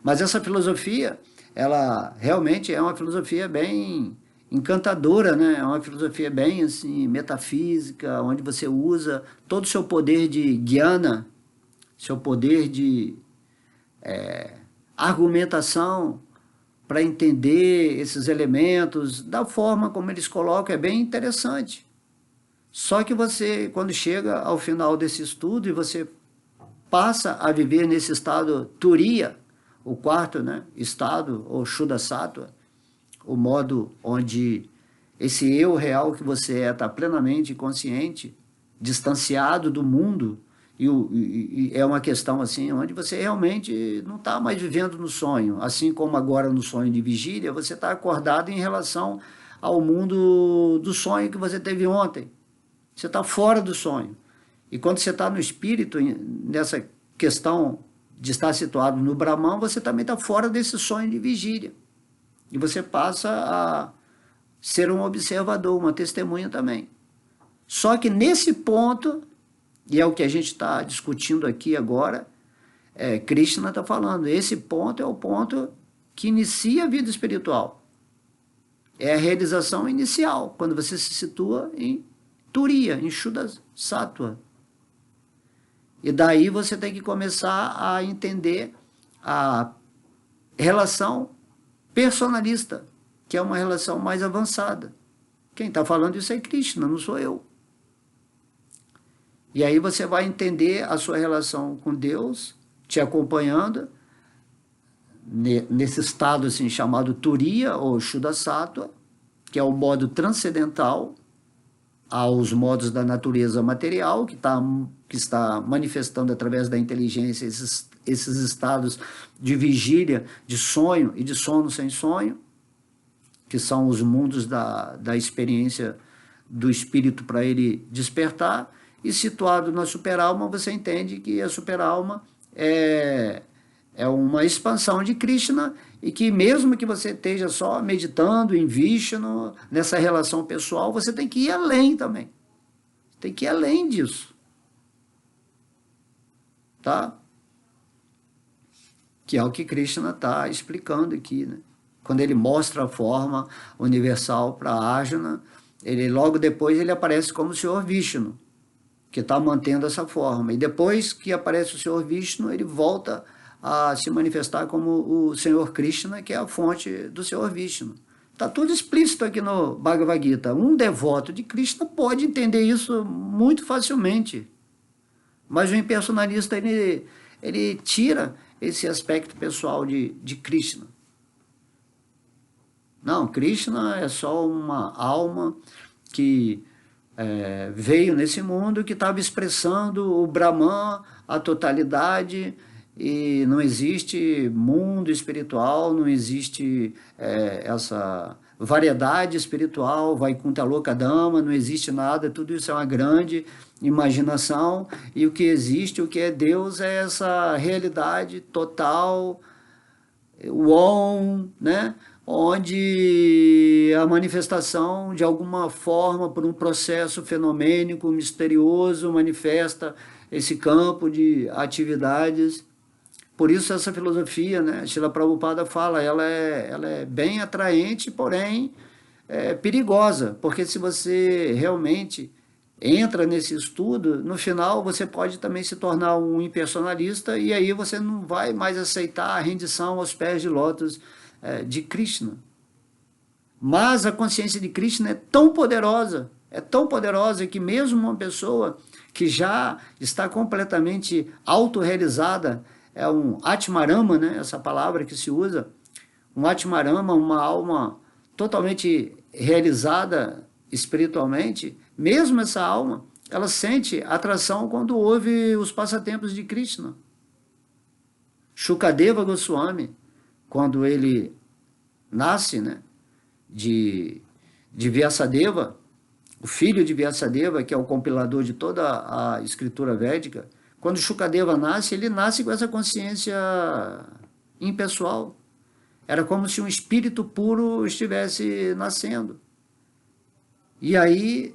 Mas essa filosofia, ela realmente é uma filosofia bem encantadora, né? É uma filosofia bem assim, metafísica, onde você usa todo o seu poder de jnana, seu poder de argumentação para entender esses elementos, da forma como eles colocam, é bem interessante. Só que você, quando chega ao final desse estudo e você passa a viver nesse estado Turiya, o quarto, né, estado, ou Shuddha Sattva, o modo onde esse eu real que você está plenamente consciente, distanciado do mundo, e é uma questão assim, onde você realmente não está mais vivendo no sonho, assim como agora no sonho de vigília, você está acordado em relação ao mundo do sonho que você teve ontem. Você está fora do sonho. E quando você está no espírito, nessa questão de estar situado no Brahman, você também está fora desse sonho de vigília. E você passa a ser um observador, uma testemunha também. Só que nesse ponto, e é o que a gente está discutindo aqui agora, Krishna está falando, esse ponto é o ponto que inicia a vida espiritual. É a realização inicial, quando você se situa em Turiya, em Shuddha Sattva. E daí você tem que começar a entender a relação personalista, que é uma relação mais avançada. Quem está falando isso é Krishna, não sou eu. E aí você vai entender a sua relação com Deus, te acompanhando nesse estado assim, chamado Turiya, ou Shuddha Sattva, que é o modo transcendental aos modos da natureza material, que está manifestando através da inteligência esses estados de vigília, de sonho e de sono sem sonho, que são os mundos da experiência do espírito para ele despertar. E situado na superalma, você entende que a superalma é uma expansão de Krishna, e que mesmo que você esteja só meditando em Vishnu, nessa relação pessoal, você tem que ir além também. Tem que ir além disso. Tá? Que é o que Krishna está explicando aqui, né? Quando ele mostra a forma universal para Arjuna, logo depois ele aparece como o Senhor Vishnu, que está mantendo essa forma. E depois que aparece o Senhor Vishnu, ele volta a se manifestar como o Senhor Krishna, que é a fonte do Senhor Vishnu. Está tudo explícito aqui no Bhagavad Gita. Um devoto de Krishna pode entender isso muito facilmente. Mas o impersonalista, ele tira esse aspecto pessoal de Krishna. Não, Krishna é só uma alma que veio nesse mundo, que estava expressando o Brahman, a totalidade, e não existe mundo espiritual, não existe essa variedade espiritual, Vaikuntha Lokadama, não existe nada, tudo isso é uma grande imaginação, e o que existe, o que é Deus, é essa realidade total, o Om, né? Onde a manifestação, de alguma forma, por um processo fenomênico, misterioso, manifesta esse campo de atividades. Por isso essa filosofia, né, Srila Prabhupada fala, ela é bem atraente, porém perigosa, porque se você realmente entra nesse estudo, no final você pode também se tornar um impersonalista, e aí você não vai mais aceitar a rendição aos pés de lótus de Krishna. Mas a consciência de Krishna é tão poderosa que mesmo uma pessoa que já está completamente autorrealizada, é um Atmarama, né, essa palavra que se usa, um Atmarama, uma alma totalmente realizada espiritualmente, mesmo essa alma, ela sente atração quando ouve os passatempos de Krishna. Shukadeva Goswami, quando ele nasce, né, de Vyasadeva, o filho de Vyasadeva, que é o compilador de toda a escritura védica, quando Shukadeva nasce, ele nasce com essa consciência impessoal. Era como se um espírito puro estivesse nascendo. E aí,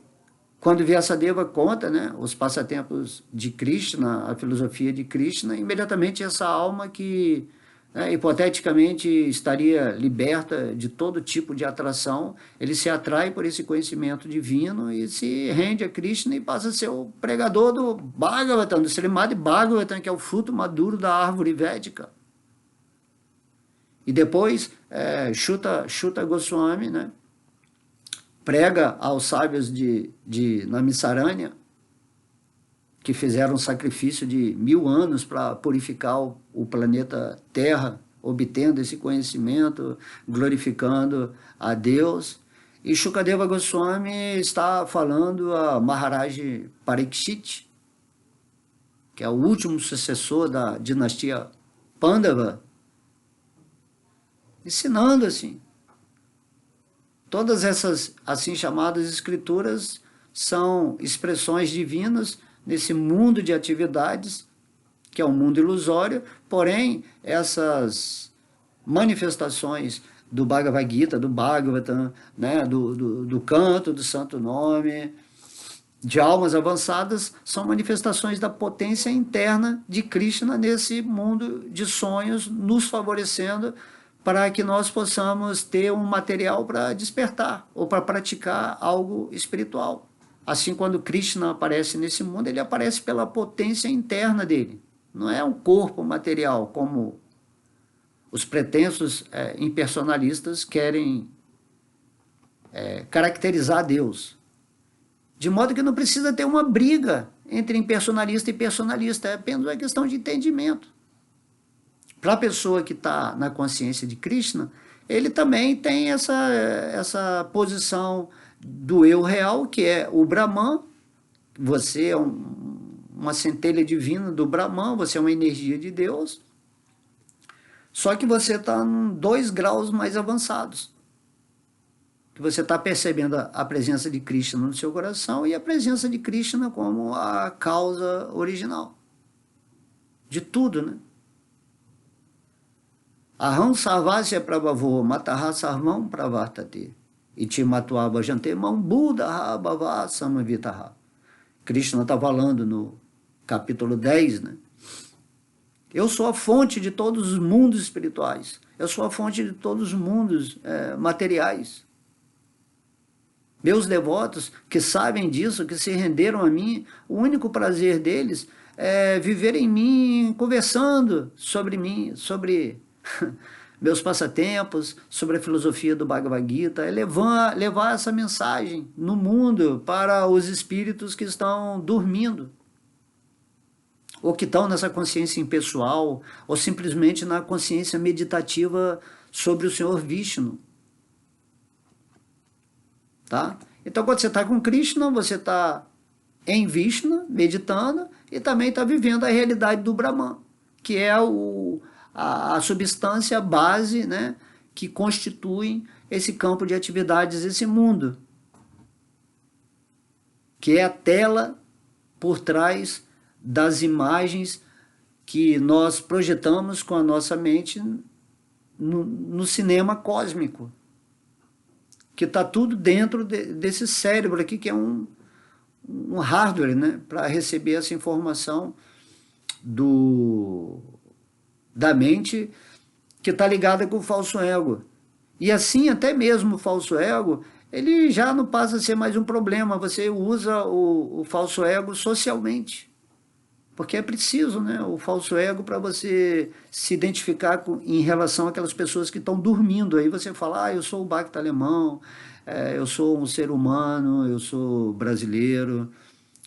quando Vyasadeva conta, né, os passatempos de Krishna, a filosofia de Krishna, imediatamente essa alma que hipoteticamente estaria liberta de todo tipo de atração, ele se atrai por esse conhecimento divino e se rende a Krishna e passa a ser o pregador do Bhagavatam, do Srimad Bhagavatam, que é o fruto maduro da árvore védica. E depois, Shuta Goswami, né, prega aos sábios de Namisaranya, que fizeram um sacrifício de 1000 anos para purificar o planeta Terra, obtendo esse conhecimento, glorificando a Deus. E Shukadeva Goswami está falando a Maharaj Parikshit, que é o último sucessor da dinastia Pandava, ensinando assim. Todas essas assim chamadas escrituras são expressões divinas nesse mundo de atividades, que é um mundo ilusório, porém, essas manifestações do Bhagavad Gita, do Bhagavatam, né, do canto do santo nome, de almas avançadas, são manifestações da potência interna de Krishna nesse mundo de sonhos, nos favorecendo para que nós possamos ter um material para despertar ou para praticar algo espiritual. Assim, quando Krishna aparece nesse mundo, ele aparece pela potência interna dele. Não é um corpo material, como os pretensos impersonalistas querem caracterizar Deus. De modo que não precisa ter uma briga entre impersonalista e personalista, é apenas uma questão de entendimento. Para a pessoa que está na consciência de Krishna, ele também tem essa posição do eu real, que é o Brahman. Você é uma centelha divina do Brahman, você é uma energia de Deus, só que você está em 2 graus mais avançados. Que você está percebendo a presença de Krishna no seu coração e a presença de Krishna como a causa original de tudo, né? Aham sarvasya prabhavo mataha sarvam pravartate iti matva bhajante mam buddha bhava samavitaha. Krishna está falando no capítulo 10, né? Eu sou a fonte de todos os mundos espirituais. Eu sou a fonte de todos os mundos materiais. Meus devotos que sabem disso, que se renderam a mim, o único prazer deles é viver em mim, conversando sobre mim, sobre meus passatempos, sobre a filosofia do Bhagavad Gita, é levar essa mensagem no mundo para os espíritos que estão dormindo, ou que estão nessa consciência impessoal, ou simplesmente na consciência meditativa sobre o Senhor Vishnu. Tá? Então, quando você está com Krishna, você está em Vishnu, meditando, e também está vivendo a realidade do Brahman, que é a substância base, né, que constitui esse campo de atividades, esse mundo, que é a tela por trás das imagens que nós projetamos com a nossa mente no cinema cósmico, que está tudo dentro desse cérebro aqui, que é um hardware, né, para receber essa informação da mente que está ligada com o falso ego. E assim, até mesmo o falso ego, ele já não passa a ser mais um problema, você usa o falso ego socialmente. Porque é preciso, né, o falso ego para você se identificar em relação àquelas pessoas que estão dormindo. Aí você fala, eu sou o Bhakta alemão, eu sou um ser humano, eu sou brasileiro,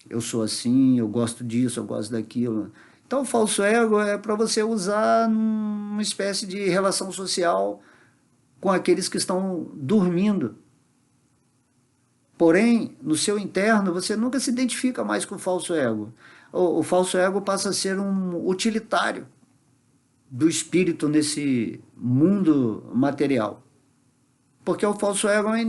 eu sou assim, eu gosto disso, eu gosto daquilo. Então o falso ego é para você usar numa espécie de relação social com aqueles que estão dormindo. Porém, no seu interno, você nunca se identifica mais com o falso ego. O falso ego passa a ser um utilitário do espírito nesse mundo material. Porque o falso ego é uma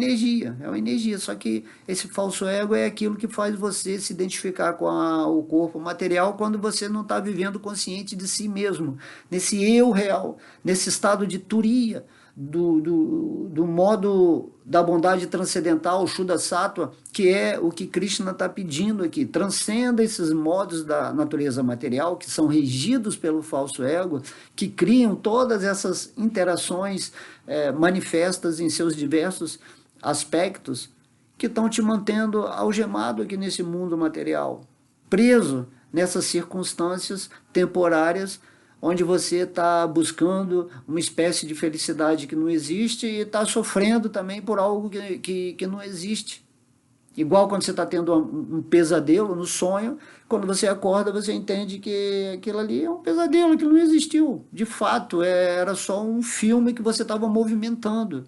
energia, só que esse falso ego é aquilo que faz você se identificar com o corpo material quando você não está vivendo consciente de si mesmo, nesse eu real, nesse estado de turiya, do modo da bondade transcendental, Shuddha Sattva, que é o que Krishna está pedindo aqui. Transcenda esses modos da natureza material, que são regidos pelo falso ego, que criam todas essas interações manifestas em seus diversos aspectos, que estão te mantendo algemado aqui nesse mundo material, preso nessas circunstâncias temporárias, onde você está buscando uma espécie de felicidade que não existe e está sofrendo também por algo que não existe. Igual quando você está tendo um pesadelo no sonho, quando você acorda você entende que aquilo ali é um pesadelo, que não existiu. De fato, era só um filme que você estava movimentando.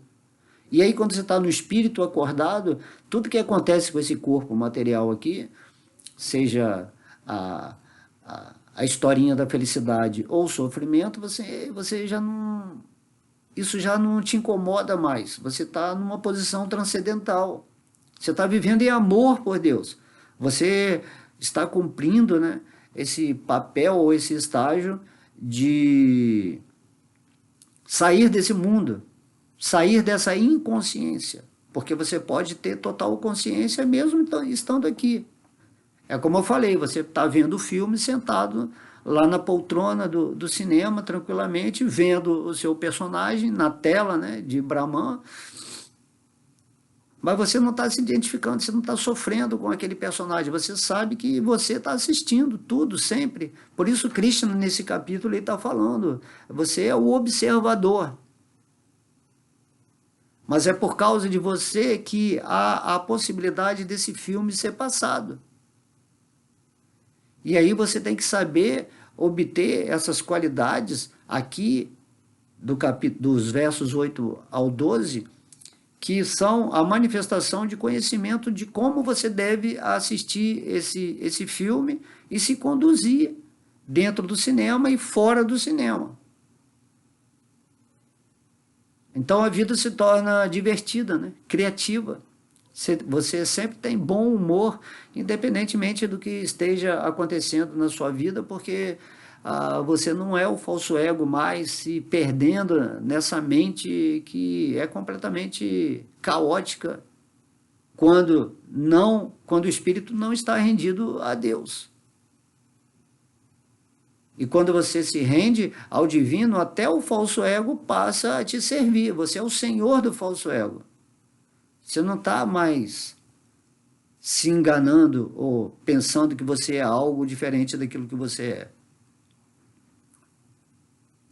E aí quando você está no espírito acordado, tudo que acontece com esse corpo material aqui, seja a historinha da felicidade ou sofrimento, você já não... Isso já não te incomoda mais. Você está numa posição transcendental. Você está vivendo em amor por Deus. Você está cumprindo, né, esse papel ou esse estágio de sair desse mundo, sair dessa inconsciência, porque você pode ter total consciência mesmo estando aqui. É como eu falei, você está vendo o filme sentado lá na poltrona do cinema, tranquilamente, vendo o seu personagem na tela, né, de Brahman, mas você não está se identificando, você não está sofrendo com aquele personagem, você sabe que você está assistindo tudo, sempre. Por isso Krishna, nesse capítulo, ele está falando, você é o observador. Mas é por causa de você que há a possibilidade desse filme ser passado. E aí você tem que saber obter essas qualidades aqui dos versos 8 ao 12, que são a manifestação de conhecimento de como você deve assistir esse filme e se conduzir dentro do cinema e fora do cinema. Então a vida se torna divertida, né? Criativa. Você sempre tem bom humor, independentemente do que esteja acontecendo na sua vida, porque você não é o falso ego mais se perdendo nessa mente que é completamente caótica quando o espírito não está rendido a Deus. E quando você se rende ao divino, até o falso ego passa a te servir. Você é o senhor do falso ego. Você não está mais se enganando ou pensando que você é algo diferente daquilo que você é.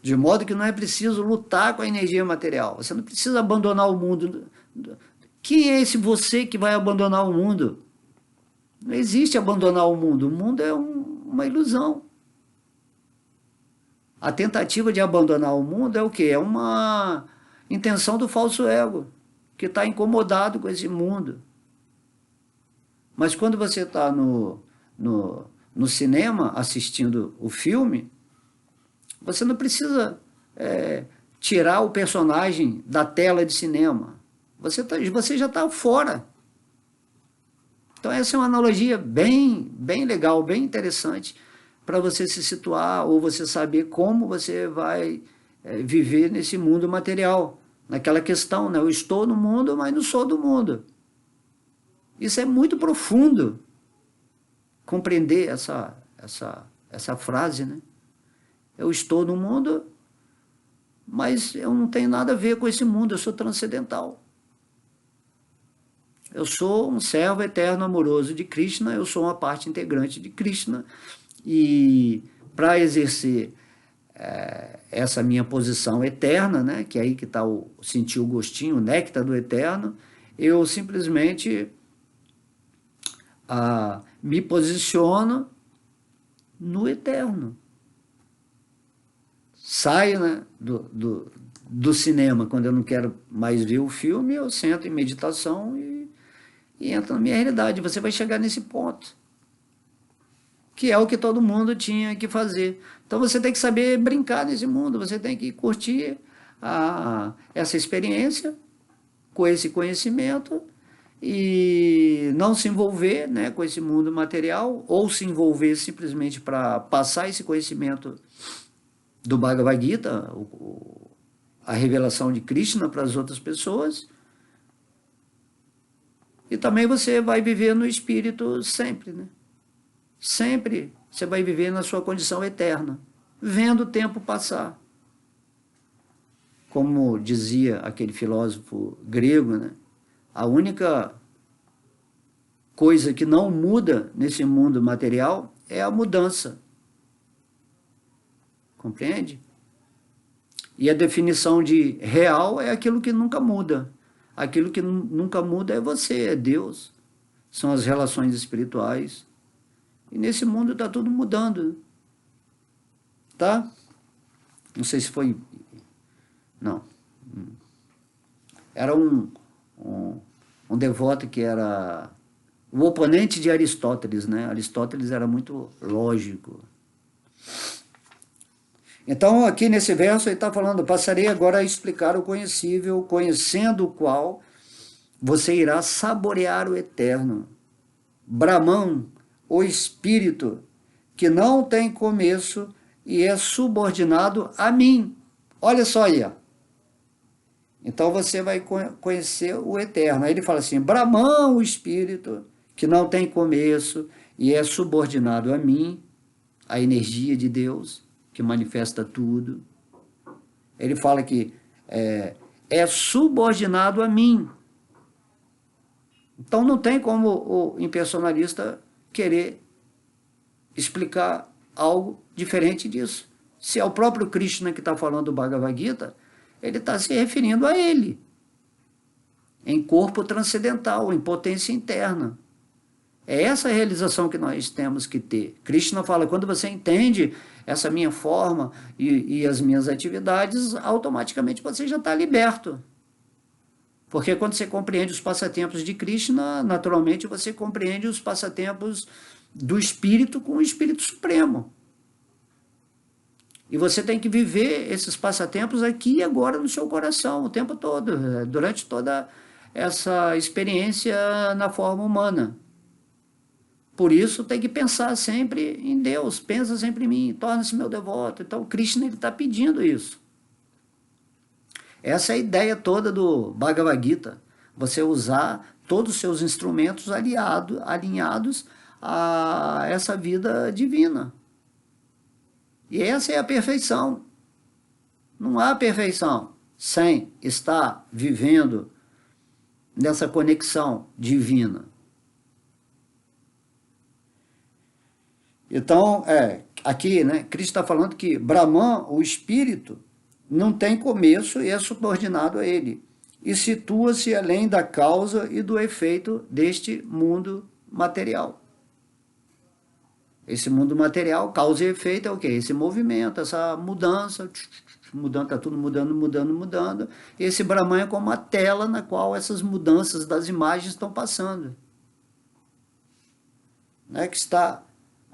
De modo que não é preciso lutar com a energia material. Você não precisa abandonar o mundo. Quem é esse você que vai abandonar o mundo? Não existe abandonar o mundo. O mundo é uma ilusão. A tentativa de abandonar o mundo é o quê? É uma intenção do falso ego, que está incomodado com esse mundo. Mas quando você está no cinema assistindo o filme, você não precisa tirar o personagem da tela de cinema. Você já está fora. Então essa é uma analogia bem legal, bem interessante, para você se situar ou você saber como você vai viver nesse mundo material. Naquela questão, né? Eu estou no mundo, mas não sou do mundo. Isso é muito profundo, compreender essa frase, né? Eu estou no mundo, mas eu não tenho nada a ver com esse mundo, eu sou transcendental. Eu sou um servo eterno amoroso de Krishna, eu sou uma parte integrante de Krishna, e para exercer essa minha posição eterna, né, que é aí que está sentir o gostinho, o néctar do eterno, eu simplesmente me posiciono no eterno. Saio, né, do cinema, quando eu não quero mais ver o filme, eu sento em meditação e entro na minha realidade. Você vai chegar nesse ponto, que é o que todo mundo tinha que fazer. Então você tem que saber brincar nesse mundo, você tem que curtir essa experiência com esse conhecimento e não se envolver, né, com esse mundo material, ou se envolver simplesmente para passar esse conhecimento do Bhagavad Gita, a revelação de Krishna para as outras pessoas. E também você vai viver no espírito sempre, né? Sempre você vai viver na sua condição eterna, vendo o tempo passar. Como dizia aquele filósofo grego, né? A única coisa que não muda nesse mundo material é a mudança. Compreende? E a definição de real é aquilo que nunca muda. Aquilo que nunca muda é você, é Deus. São as relações espirituais. E nesse mundo está tudo mudando. Tá? Não sei se foi... Não. Era um devoto que era o oponente de Aristóteles, né? Aristóteles era muito lógico. Então, aqui nesse verso, ele está falando, passarei agora a explicar o conhecível, conhecendo o qual você irá saborear o eterno. Brahman, o Espírito, que não tem começo e é subordinado a mim. Olha só aí, ó. Então você vai conhecer o Eterno. Aí ele fala assim, Brahman, o Espírito, que não tem começo e é subordinado a mim, a energia de Deus, que manifesta tudo. Ele fala que é subordinado a mim. Então não tem como o impersonalista querer explicar algo diferente disso. Se é o próprio Krishna que está falando do Bhagavad Gita, ele está se referindo a ele, em corpo transcendental, em potência interna. É essa a realização que nós temos que ter. Krishna fala, quando você entende essa minha forma e as minhas atividades, automaticamente você já está liberto. Porque quando você compreende os passatempos de Krishna, naturalmente você compreende os passatempos do Espírito com o Espírito Supremo. E você tem que viver esses passatempos aqui e agora no seu coração, o tempo todo, durante toda essa experiência na forma humana. Por isso tem que pensar sempre em Deus, pensa sempre em mim, torna-se meu devoto. Então Krishna está pedindo isso. Essa é a ideia toda do Bhagavad Gita, você usar todos os seus instrumentos alinhados a essa vida divina. E essa é a perfeição. Não há perfeição sem estar vivendo nessa conexão divina. Então, aqui, né, Cristo está falando que Brahman, o Espírito, não tem começo e é subordinado a ele, e situa-se além da causa e do efeito deste mundo material. Esse mundo material, causa e efeito é o quê? Esse movimento, essa mudança, mudando, está tudo mudando. E esse Brahman é como a tela na qual essas mudanças das imagens estão passando. Né?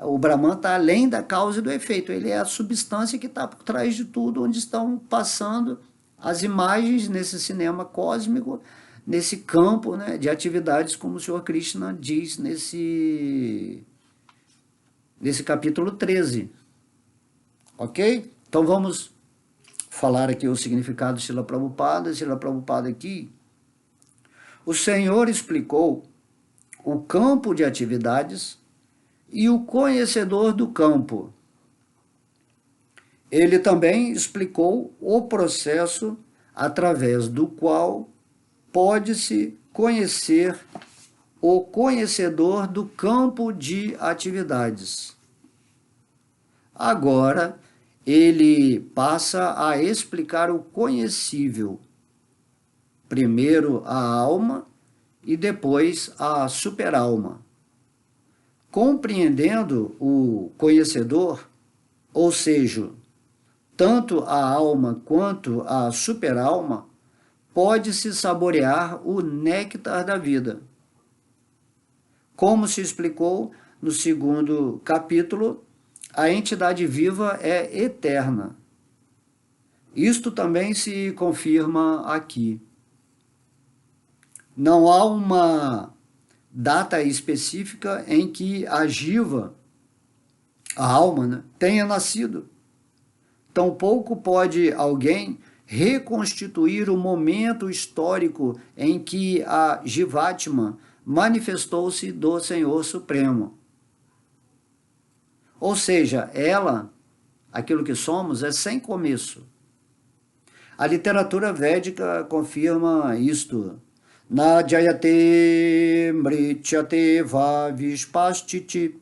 O Brahman está além da causa e do efeito, ele é a substância que está por trás de tudo, onde estão passando as imagens nesse cinema cósmico, nesse campo, né, de atividades, como o Senhor Krishna diz nesse capítulo 13. Ok? Então vamos falar aqui o significado de Srila Prabhupada. Srila Prabhupada aqui, o Senhor explicou o campo de atividades e o conhecedor do campo. Ele também explicou o processo através do qual pode-se conhecer o conhecedor do campo de atividades. Agora, ele passa a explicar o conhecível. Primeiro a alma e depois a superalma. Compreendendo o conhecedor, ou seja, tanto a alma quanto a superalma, pode-se saborear o néctar da vida. Como se explicou no segundo capítulo, a entidade viva é eterna. Isto também se confirma aqui. Não há uma data específica em que a jiva, a alma, né, tenha nascido. Tampouco pode alguém reconstituir o momento histórico em que a Jivatma manifestou-se do Senhor Supremo. Ou seja, ela, aquilo que somos, é sem começo. A literatura védica confirma isto. Na jayate mrityate va vispastiti,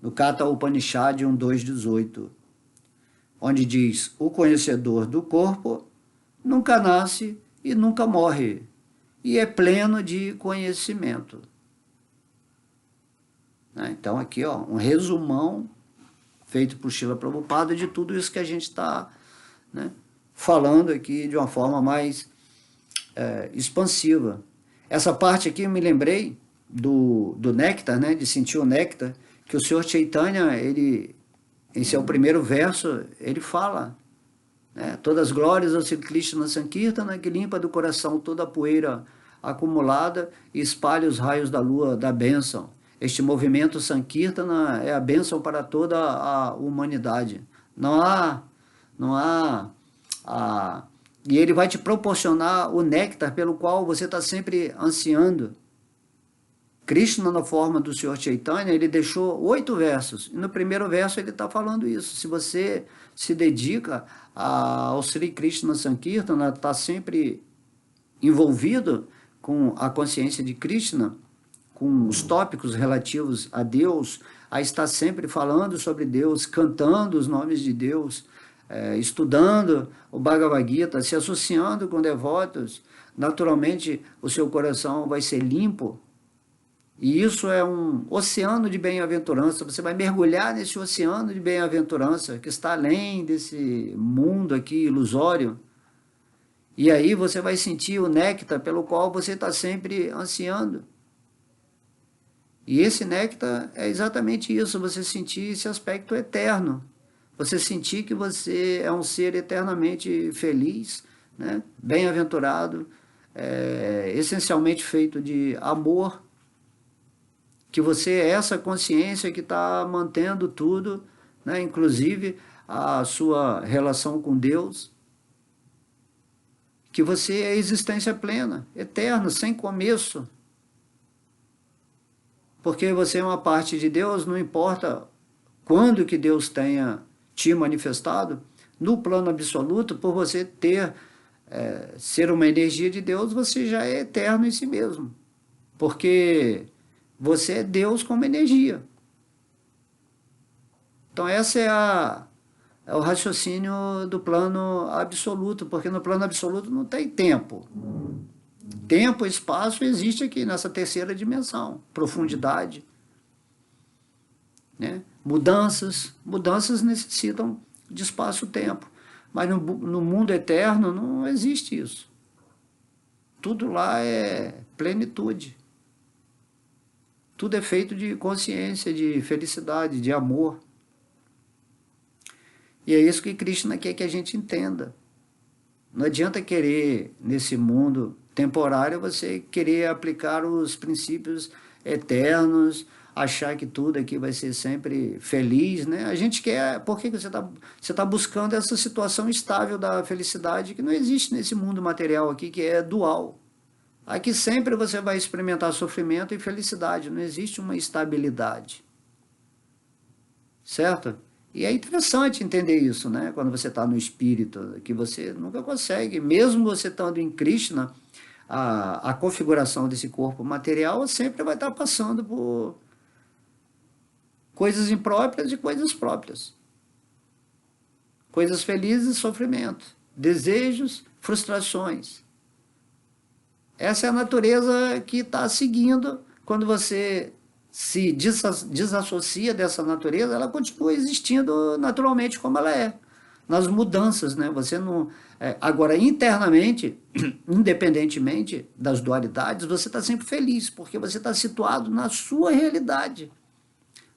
no Katha Upanishad 1.2.18, onde diz, o conhecedor do corpo nunca nasce e nunca morre, e é pleno de conhecimento. Então aqui, ó, um resumão feito por Srila Prabhupada de tudo isso que a gente está, né, falando aqui de uma forma mais expansiva. Essa parte aqui eu me lembrei do néctar, né, de sentir o néctar, que o Senhor Chaitanya, ele, em seu primeiro verso, ele fala, né, todas as glórias ao Sri Krishna Sankirtana, que limpa do coração toda a poeira acumulada e espalha os raios da lua da bênção. Este movimento Sankirtana é a bênção para toda a humanidade. Não há, e ele vai te proporcionar o néctar pelo qual você está sempre ansiando. Krishna, na forma do Senhor Chaitanya, ele deixou 8 versos. E no primeiro verso ele está falando isso. Se você se dedica ao Sri Krishna Sankirtana, está sempre envolvido com a consciência de Krishna, com os tópicos relativos a Deus, a estar sempre falando sobre Deus, cantando os nomes de Deus, estudando o Bhagavad Gita, se associando com devotos, naturalmente o seu coração vai ser limpo. E isso é um oceano de bem-aventurança. Você vai mergulhar nesse oceano de bem-aventurança que está além desse mundo aqui ilusório. E aí você vai sentir o néctar pelo qual você está sempre ansiando. E esse néctar é exatamente isso, você sentir esse aspecto eterno. Você sentir que você é um ser eternamente feliz, né? Bem-aventurado, essencialmente feito de amor, que você é essa consciência que está mantendo tudo, né? Inclusive a sua relação com Deus, que você é existência plena, eterno, sem começo, porque você é uma parte de Deus, não importa quando que Deus tenha te manifestado, no plano absoluto, por você ser uma energia de Deus, você já é eterno em si mesmo, porque você é Deus como energia. Então essa é o raciocínio do plano absoluto, porque no plano absoluto não tem tempo. Tempo e espaço existe aqui nessa terceira dimensão, profundidade, né? Mudanças necessitam de espaço-tempo, mas no mundo eterno não existe isso. Tudo lá é plenitude. Tudo é feito de consciência, de felicidade, de amor. E é isso que Krishna quer que a gente entenda. Não adianta querer, nesse mundo temporário, você querer aplicar os princípios eternos, achar que tudo aqui vai ser sempre feliz, né? A gente quer, por que você tá buscando essa situação estável da felicidade que não existe nesse mundo material aqui, que é dual. Aqui sempre você vai experimentar sofrimento e felicidade, não existe uma estabilidade. Certo? E é interessante entender isso, né? Quando você está no espírito, que você nunca consegue, mesmo você estando em Krishna, a configuração desse corpo material sempre vai estar passando por coisas impróprias e coisas próprias. Coisas felizes e sofrimento. Desejos, frustrações. Essa é a natureza que está seguindo. Quando você se desassocia dessa natureza, ela continua existindo naturalmente como ela é. Nas mudanças, né? Você não... agora, internamente, independentemente das dualidades, você está sempre feliz, porque você está situado na sua realidade,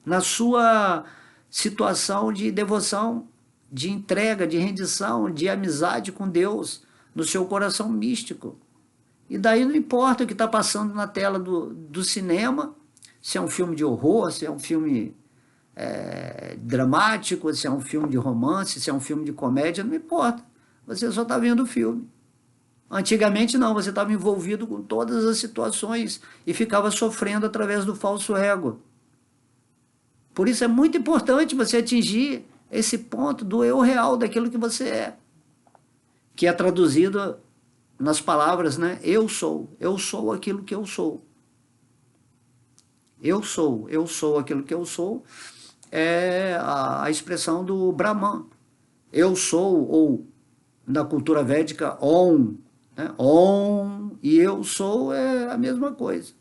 na sua situação de devoção, de entrega, de rendição, de amizade com Deus, no seu coração místico. E daí não importa o que está passando na tela do cinema, se é um filme de horror, se é um filme dramático, se é um filme de romance, se é um filme de comédia, não importa. Você só está vendo o filme. Antigamente não, você estava envolvido com todas as situações e ficava sofrendo através do falso ego. Por isso é muito importante você atingir esse ponto do eu real, daquilo que você é, que é traduzido nas palavras, né? Eu sou aquilo que eu sou. Eu sou aquilo que eu sou, é a expressão do Brahman. Eu sou, ou na cultura védica, Om, né? Om e eu sou é a mesma coisa.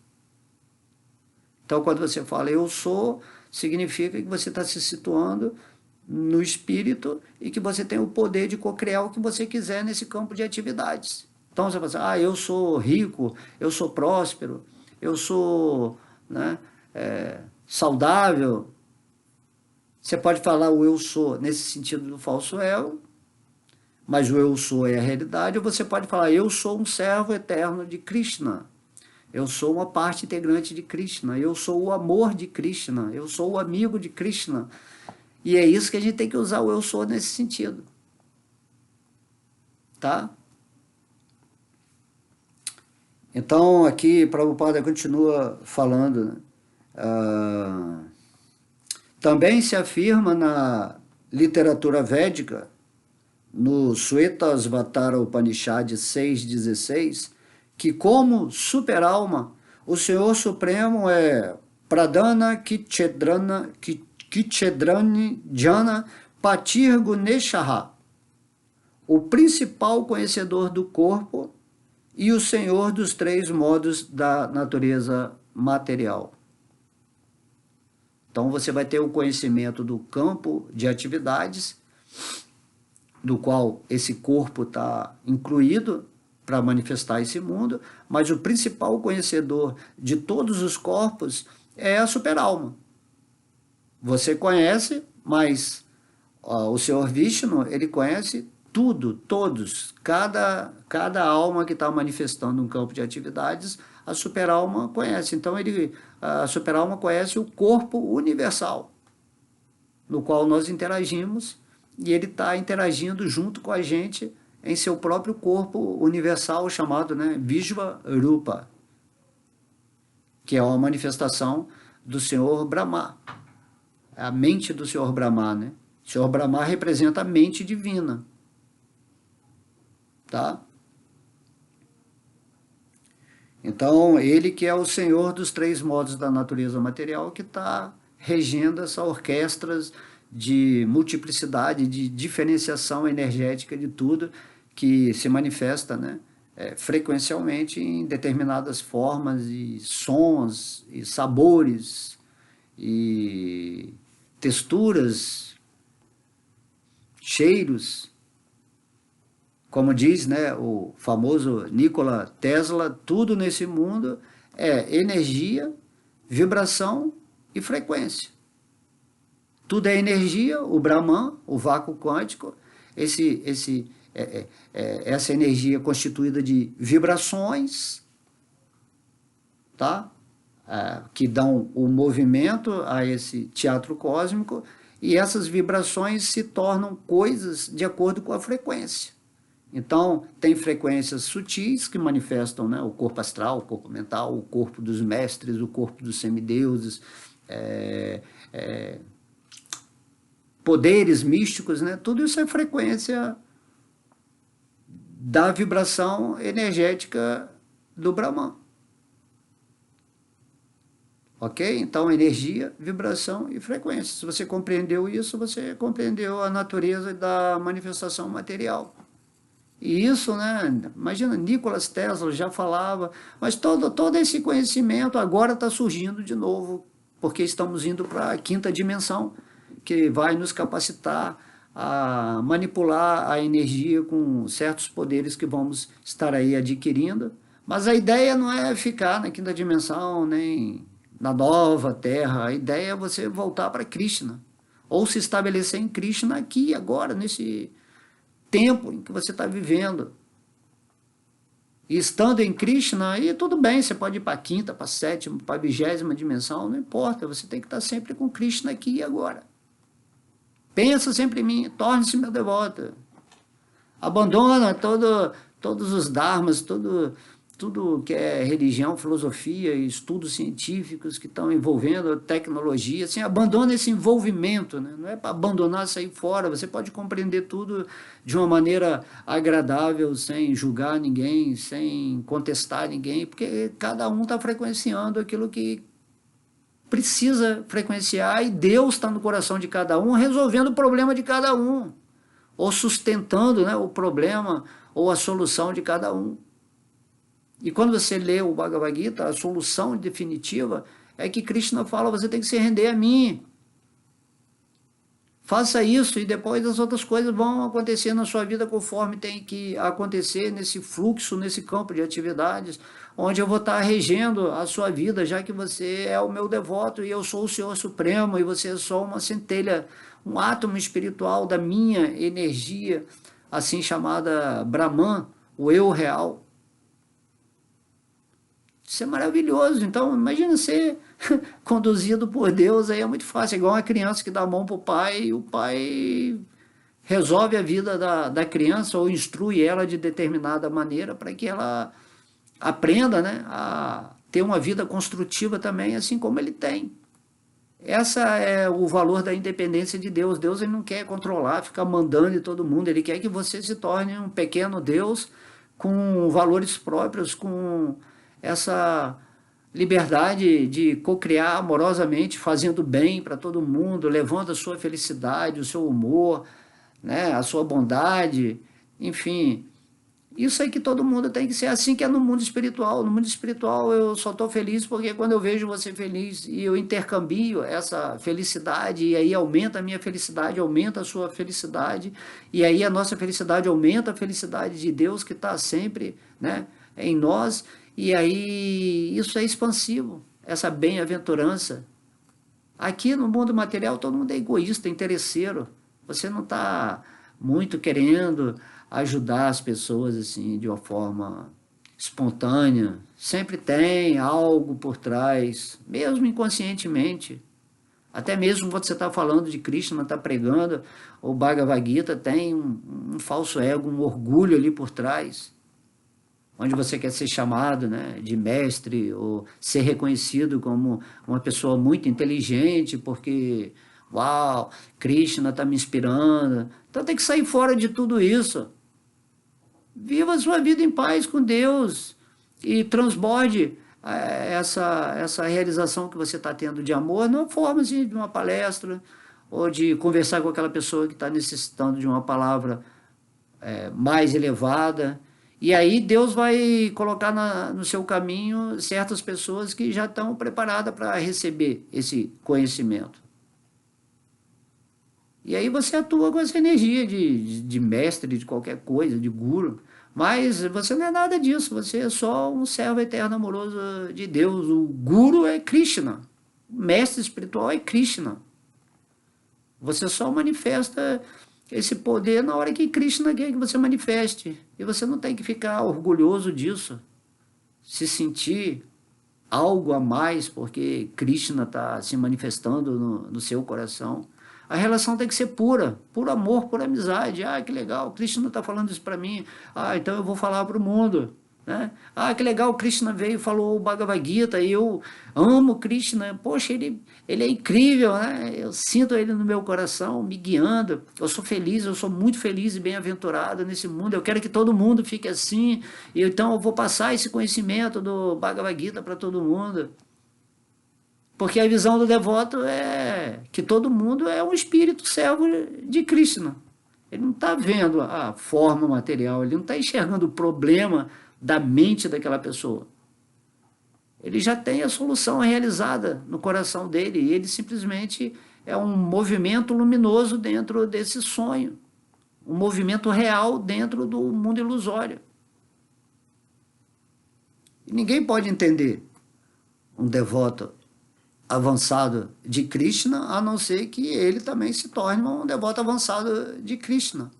Então, quando você fala eu sou, significa que você está se situando no espírito e que você tem o poder de co-criar o que você quiser nesse campo de atividades. Então, você fala assim, eu sou rico, eu sou próspero, eu sou, né, saudável. Você pode falar o eu sou nesse sentido do falso ego, mas o eu sou é a realidade, ou você pode falar eu sou um servo eterno de Krishna. Eu sou uma parte integrante de Krishna, eu sou o amor de Krishna, eu sou o amigo de Krishna. E é isso que a gente tem que usar o eu sou nesse sentido. Tá? Então, aqui, Prabhupada continua falando, né? Também se afirma na literatura védica, no Shvetasvatara Upanishad 6.16, que como super-alma, o Senhor Supremo é Pradana Kichedrani Jana Patir Guneshaha, o principal conhecedor do corpo e o Senhor dos três modos da natureza material. Então você vai ter o conhecimento do campo de atividades, do qual esse corpo está incluído para manifestar esse mundo, mas o principal conhecedor de todos os corpos é a super-alma. Você conhece, mas o Senhor Vishnu, ele conhece tudo, todos, cada alma que está manifestando um campo de atividades, a super-alma conhece. Então, a super-alma conhece o corpo universal, no qual nós interagimos, e ele está interagindo junto com a gente em seu próprio corpo universal, chamado, né, Vishva Rupa, que é uma manifestação do Senhor Brahma, a mente do Senhor Brahma, né? O Senhor Brahma representa a mente divina. Tá? Então, ele que é o Senhor dos três modos da natureza material, que está regendo essa orquestra de multiplicidade, de diferenciação energética de tudo que se manifesta, né, frequencialmente em determinadas formas e sons e sabores e texturas, cheiros. Como diz, né, o famoso Nikola Tesla, tudo nesse mundo é energia, vibração e frequência. Tudo é energia, o Brahman, o vácuo quântico, essa energia constituída de vibrações, tá? Que dão o movimento a esse teatro cósmico, e essas vibrações se tornam coisas de acordo com a frequência. Então, tem frequências sutis que manifestam, né, o corpo astral, o corpo mental, o corpo dos mestres, o corpo dos semideuses, poderes místicos, né? Tudo isso é frequência da vibração energética do Brahman. Ok? Então, energia, vibração e frequência. Se você compreendeu isso, você compreendeu a natureza da manifestação material. E isso, né, imagina, Nikola Tesla já falava, mas todo esse conhecimento agora está surgindo de novo, porque estamos indo para a quinta dimensão, que vai nos capacitar a manipular a energia com certos poderes que vamos estar aí adquirindo. Mas a ideia não é ficar na quinta dimensão, nem na nova Terra. A ideia é você voltar para Krishna, ou se estabelecer em Krishna aqui, agora, nesse tempo em que você está vivendo. E estando em Krishna, aí tudo bem, você pode ir para a quinta, para a sétima, para a 20ª dimensão, não importa, você tem que estar sempre com Krishna aqui e agora. Pensa sempre em mim, torne-se meu devoto. Abandona todos os dharmas, tudo que é religião, filosofia e estudos científicos que estão envolvendo tecnologia, assim, abandona esse envolvimento, né? Não é para abandonar, sair fora, você pode compreender tudo de uma maneira agradável, sem julgar ninguém, sem contestar ninguém, porque cada um está frequenciando aquilo que precisa frequenciar, e Deus está no coração de cada um, resolvendo o problema de cada um, ou sustentando, né, o problema ou a solução de cada um. E quando você lê o Bhagavad Gita, a solução definitiva é que Krishna fala, você tem que se render a mim. Faça isso e depois as outras coisas vão acontecer na sua vida conforme tem que acontecer nesse fluxo, nesse campo de atividades, onde eu vou estar regendo a sua vida, já que você é o meu devoto e eu sou o Senhor Supremo e você é só uma centelha, um átomo espiritual da minha energia, assim chamada Brahman, o eu real. Isso é maravilhoso. Então, imagina ser conduzido por Deus, aí é muito fácil. É igual uma criança que dá a mão para o pai e o pai resolve a vida da criança ou instrui ela de determinada maneira para que ela aprenda, né, a ter uma vida construtiva também, assim como ele tem. Essa é o valor da independência de Deus. Deus ele não quer controlar, ficar mandando em todo mundo. Ele quer que você se torne um pequeno Deus com valores próprios, com essa liberdade de cocriar amorosamente, fazendo bem para todo mundo, levando a sua felicidade, o seu humor, né, a sua bondade, enfim. Isso é que todo mundo tem que ser assim que é no mundo espiritual. No mundo espiritual eu só estou feliz porque quando eu vejo você feliz e eu intercambio essa felicidade e aí aumenta a minha felicidade, aumenta a sua felicidade e aí a nossa felicidade aumenta a felicidade de Deus que está sempre, né, em nós e aí isso é expansivo, essa bem-aventurança. Aqui no mundo material todo mundo é egoísta, interesseiro. Você não está muito querendo ajudar as pessoas assim de uma forma espontânea. Sempre tem algo por trás, mesmo inconscientemente. Até mesmo quando você está falando de Krishna, está pregando, o Bhagavad Gita tem um falso ego, um orgulho ali por trás, onde você quer ser chamado, né, de mestre ou ser reconhecido como uma pessoa muito inteligente, porque, uau, Krishna está me inspirando. Então tem que sair fora de tudo isso. Viva a sua vida em paz com Deus e transborde essa realização que você está tendo de amor, não forma assim, de uma palestra ou de conversar com aquela pessoa que está necessitando de uma palavra mais elevada. E aí Deus vai colocar no seu caminho certas pessoas que já estão preparadas para receber esse conhecimento. E aí você atua com essa energia de mestre, de qualquer coisa, de guru. Mas você não é nada disso, você é só um servo eterno amoroso de Deus. O guru é Krishna, o mestre espiritual é Krishna. Você só manifesta esse poder na hora que Krishna quer que você manifeste. E você não tem que ficar orgulhoso disso, se sentir algo a mais porque Krishna está se manifestando no seu coração. A relação tem que ser pura, por amor, por amizade. Ah, que legal, Krishna está falando isso para mim. Ah, então eu vou falar para o mundo. Né? Ah, que legal, Krishna veio e falou o Bhagavad Gita e eu amo Krishna. Poxa, ele é incrível, né? Eu sinto ele no meu coração, me guiando. Eu sou feliz, eu sou muito feliz e bem-aventurado nesse mundo. Eu quero que todo mundo fique assim. E então eu vou passar esse conhecimento do Bhagavad Gita para todo mundo. Porque a visão do devoto é que todo mundo é um espírito servo de Krishna. Ele não está vendo a forma material, ele não está enxergando o problema da mente daquela pessoa. Ele já tem a solução realizada no coração dele e ele simplesmente é um movimento luminoso dentro desse sonho, um movimento real dentro do mundo ilusório. E ninguém pode entender um devoto avançado de Krishna, a não ser que ele também se torne um devoto avançado de Krishna.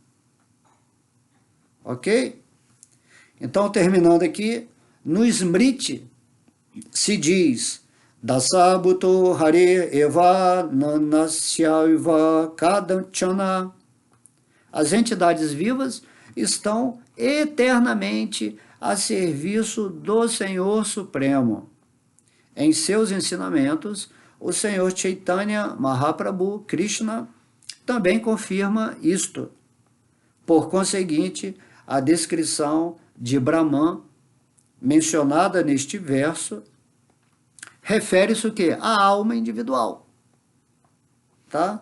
Ok? Então, terminando aqui, no Smriti se diz Dasabhuto Hare Eva Nanasyaiva Kadanchana. As entidades vivas estão eternamente a serviço do Senhor Supremo. Em seus ensinamentos, o Senhor Chaitanya Mahaprabhu Krishna também confirma isto. Por conseguinte, a descrição de Brahman, mencionada neste verso, refere-se o quê? À alma individual. Tá?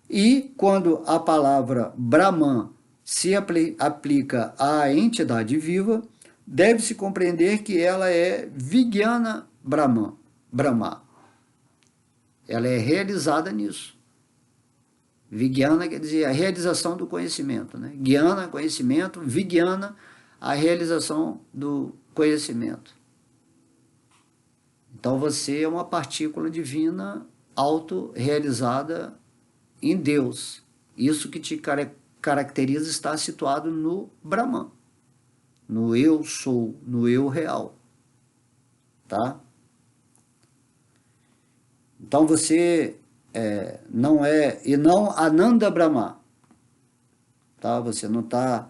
E quando a palavra Brahman se aplica à entidade viva, deve-se compreender que ela é Vijnana Brahma. Ela é realizada nisso. Vijnana quer dizer a realização do conhecimento. Né? Jnana, conhecimento. Vijnana, a realização do conhecimento. Então você é uma partícula divina auto-realizada em Deus. Isso que te caracteriza está situado no Brahman, no eu sou, no eu real. tá? Então você não é, e não Ananda Brahma, tá? Você não está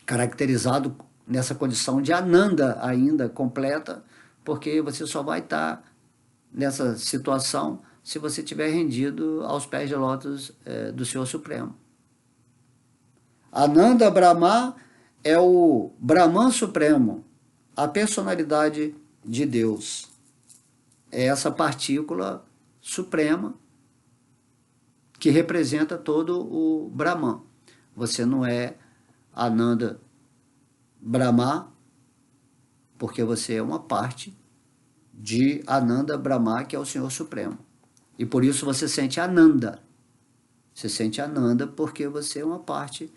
caracterizado nessa condição de Ananda ainda completa, porque você só vai estar nessa situação se você tiver rendido aos pés de lótus do Senhor Supremo. Ananda Brahma é o Brahman Supremo, a personalidade de Deus. É essa partícula suprema que representa todo o Brahman. Você não é Ananda Brahma, porque você é uma parte de Ananda Brahma, que é o Senhor Supremo. E por isso você sente Ananda. Você sente Ananda porque você é uma parte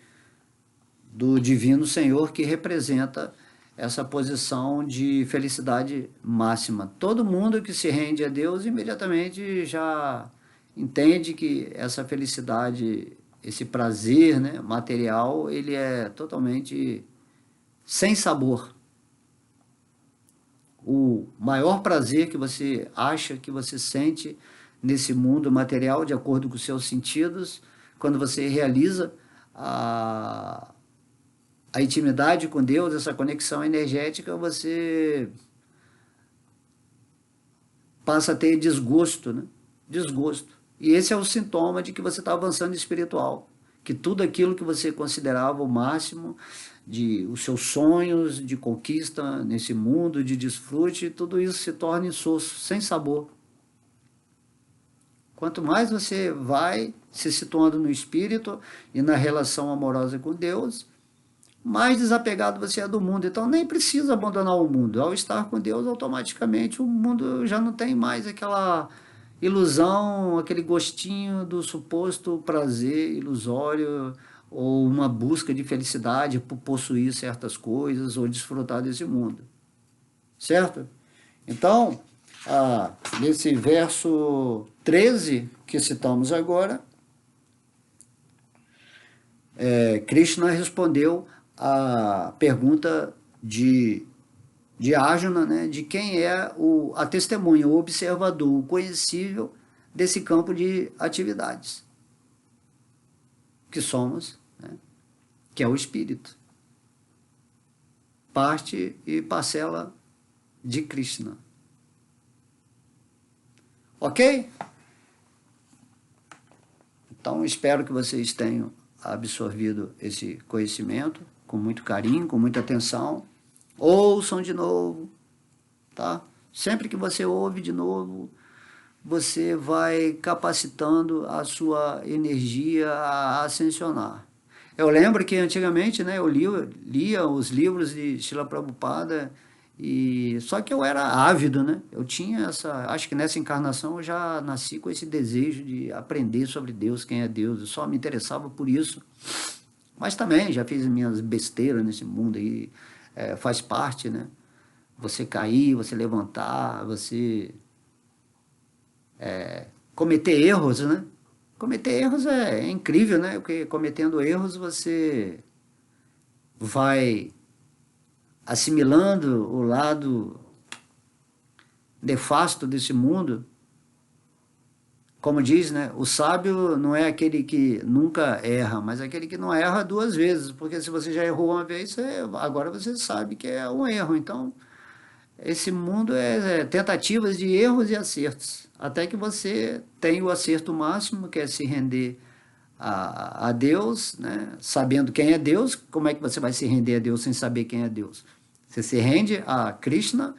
do Divino Senhor que representa essa posição de felicidade máxima. Todo mundo que se rende a Deus imediatamente já entende que essa felicidade, esse prazer, né, material, ele é totalmente sem sabor. O maior prazer que você acha que você sente nesse mundo material, de acordo com os seus sentidos, quando você realiza a intimidade com Deus, essa conexão energética, você passa a ter desgosto, né? Desgosto. E esse é o sintoma de que você está avançando espiritual. Que tudo aquilo que você considerava o máximo de os seus sonhos de conquista nesse mundo, de desfrute, tudo isso se torna insosso, sem sabor. Quanto mais você vai se situando no espírito e na relação amorosa com Deus, mais desapegado você é do mundo. Então nem precisa abandonar o mundo. Ao estar com Deus, automaticamente o mundo já não tem mais aquela ilusão, aquele gostinho do suposto prazer ilusório ou uma busca de felicidade por possuir certas coisas ou desfrutar desse mundo. Certo? Então, nesse verso 13 que citamos agora, Krishna respondeu a pergunta de Arjuna, né, de quem é a testemunha, o observador, o conhecível desse campo de atividades, que somos, né, que é o espírito, parte e parcela de Krishna. Ok? Então, espero que vocês tenham absorvido esse conhecimento com muito carinho, com muita atenção. Ouçam de novo, tá? Sempre que você ouve de novo, você vai capacitando a sua energia a ascensionar. Eu lembro que antigamente, né, eu lia os livros de Srila Prabhupada, só que eu era ávido, né? Eu tinha acho que nessa encarnação eu já nasci com esse desejo de aprender sobre Deus, quem é Deus. Eu só me interessava por isso. Mas também já fiz minhas besteiras nesse mundo aí, faz parte, né? Você cair, você levantar, você cometer erros, né? Cometer erros é incrível, né? Porque cometendo erros você vai assimilando o lado nefasto desse mundo. Como diz, né? O sábio não é aquele que nunca erra, mas aquele que não erra duas vezes, porque se você já errou uma vez, agora você sabe que é um erro. Então, esse mundo é tentativas de erros e acertos, até que você tenha o acerto máximo, que é se render a Deus, né? Sabendo quem é Deus. Como é que você vai se render a Deus sem saber quem é Deus? Você se rende a Krishna,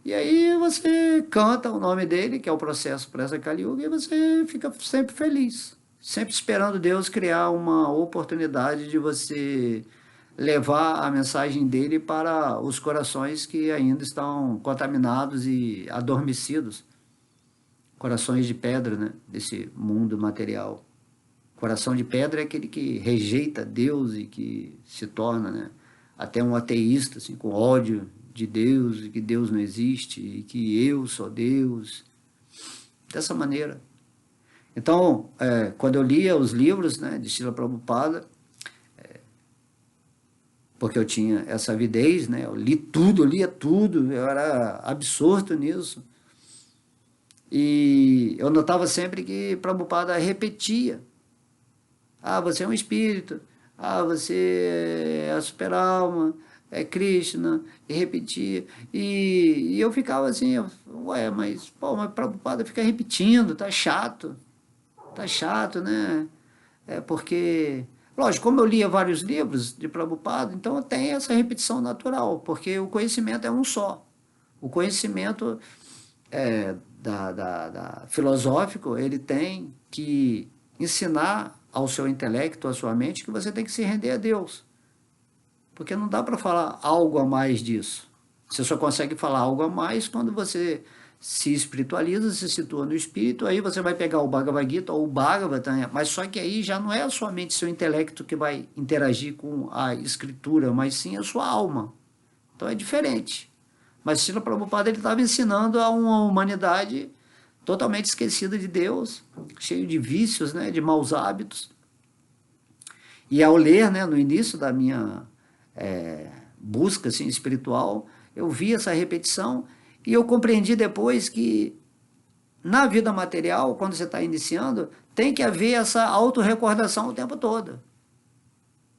e aí você canta o nome dele, que é o processo para essa Kali Yuga, e você fica sempre feliz, sempre esperando Deus criar uma oportunidade de você levar a mensagem dele para os corações que ainda estão contaminados e adormecidos, corações de pedra, né, desse mundo material. Coração de pedra é aquele que rejeita Deus e que se torna, né, até um ateísta, assim, com ódio de Deus, e que Deus não existe, e que eu sou Deus, dessa maneira. Então, quando eu lia os livros, né, de Srila Prabhupada, porque eu tinha essa avidez, né? Eu li tudo, eu lia tudo, eu era absorto nisso. E eu notava sempre que Prabhupada repetia: ah, você é um espírito, ah, você é a super-alma, é Krishna, e repetia. E eu ficava assim, ué, mas, pô, mas Prabhupada fica repetindo, tá chato, né? É porque, lógico, como eu lia vários livros de Prabhupada, então tem essa repetição natural, porque o conhecimento é um só. O conhecimento filosófico, ele tem que ensinar ao seu intelecto, à sua mente, que você tem que se render a Deus. Porque não dá para falar algo a mais disso. Você só consegue falar algo a mais quando você se espiritualiza, se situa no espírito, aí você vai pegar o Bhagavad Gita ou o Bhagavatam, mas só que aí já não é somente seu intelecto que vai interagir com a escritura, mas sim a sua alma. Então é diferente. Mas Srila Prabhupada ele estava ensinando a uma humanidade totalmente esquecida de Deus, cheio de vícios, né, de maus hábitos. E ao ler, né, no início da minha busca assim, espiritual, eu vi essa repetição e eu compreendi depois que na vida material, quando você está iniciando, tem que haver essa autorrecordação o tempo todo.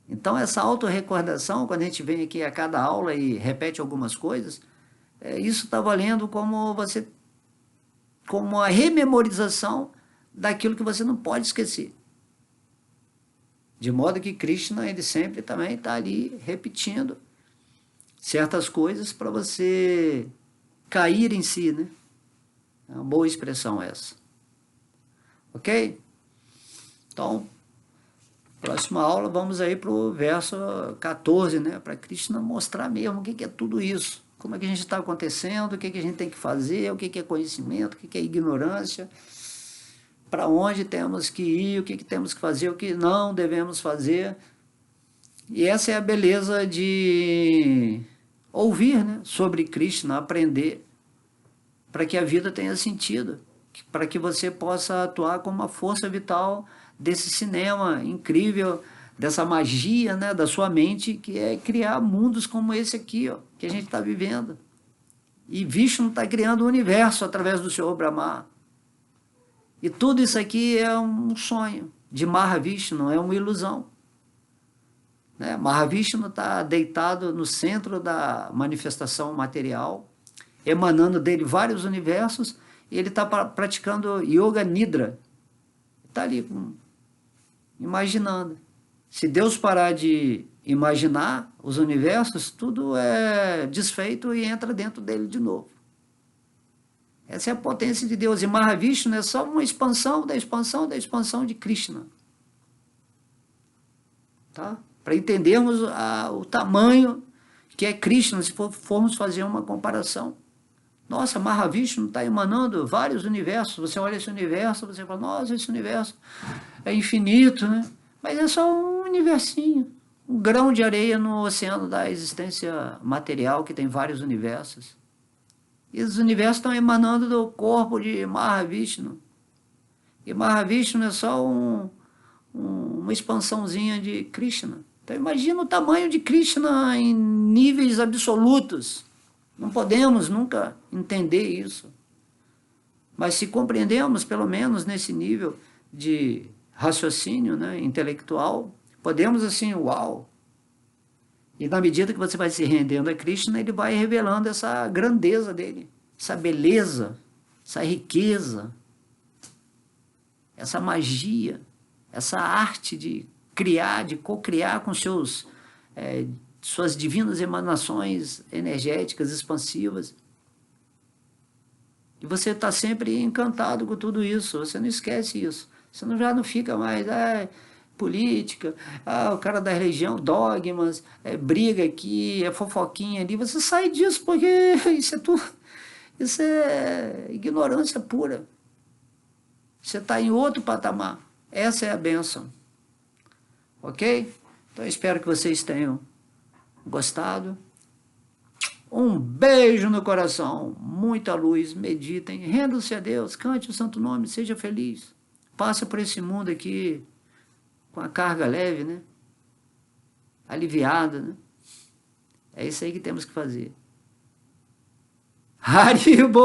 Então, essa autorrecordação, quando a gente vem aqui a cada aula e repete algumas coisas, isso está valendo como a rememorização daquilo que você não pode esquecer. De modo que Krishna, ele sempre também está ali repetindo certas coisas para você cair em si, né? É uma boa expressão essa. Ok? Então, próxima aula vamos aí para o verso 14, né? Para Krishna mostrar mesmo o que é tudo isso. Como é que a gente está acontecendo, o que a gente tem que fazer, o que é conhecimento, o que é ignorância, para onde temos que ir, o que temos que fazer, o que não devemos fazer. E essa é a beleza de ouvir, né, sobre Krishna, aprender, para que a vida tenha sentido, para que você possa atuar como uma força vital desse cinema incrível, dessa magia, né, da sua mente, que é criar mundos como esse aqui, ó, que a gente está vivendo. E Vishnu está criando o universo através do Senhor Brahma. E tudo isso aqui é um sonho de Mahavishnu, é uma ilusão. Né? Mahavishnu está deitado no centro da manifestação material, emanando dele vários universos, e ele está praticando Yoga Nidra. Está ali imaginando. Se Deus parar de imaginar os universos, tudo é desfeito e entra dentro dele de novo. Essa é a potência de Deus. E Mahavishnu é só uma expansão da expansão da expansão de Krishna. Tá? Para entendermos o tamanho que é Krishna, se formos fazer uma comparação. Nossa, Mahavishnu está emanando vários universos. Você olha esse universo, você fala, nossa, esse universo é infinito, né? Mas é só um universinho, um grão de areia no oceano da existência material, que tem vários universos. E os universos estão emanando do corpo de Mahavishnu. E Mahavishnu é só uma expansãozinha de Krishna. Então imagina o tamanho de Krishna em níveis absolutos. Não podemos nunca entender isso. Mas se compreendemos, pelo menos nesse nível de raciocínio, né, intelectual, podemos assim, uau. E na medida que você vai se rendendo a Krishna, ele vai revelando essa grandeza dele, essa beleza, essa riqueza, essa magia, essa arte de criar, de co-criar com suas divinas emanações energéticas, expansivas. E você está sempre encantado com tudo isso, você não esquece isso. Você já não fica mais, política, o cara da religião, dogmas, briga aqui, fofoquinha ali. Você sai disso porque isso é ignorância pura. Você está em outro patamar. Essa é a bênção. Ok? Então eu espero que vocês tenham gostado. Um beijo no coração, muita luz, meditem, rendam-se a Deus, cante o santo nome, seja feliz. Passa por esse mundo aqui com a carga leve, né? Aliviada, né? É isso aí que temos que fazer. Haribo!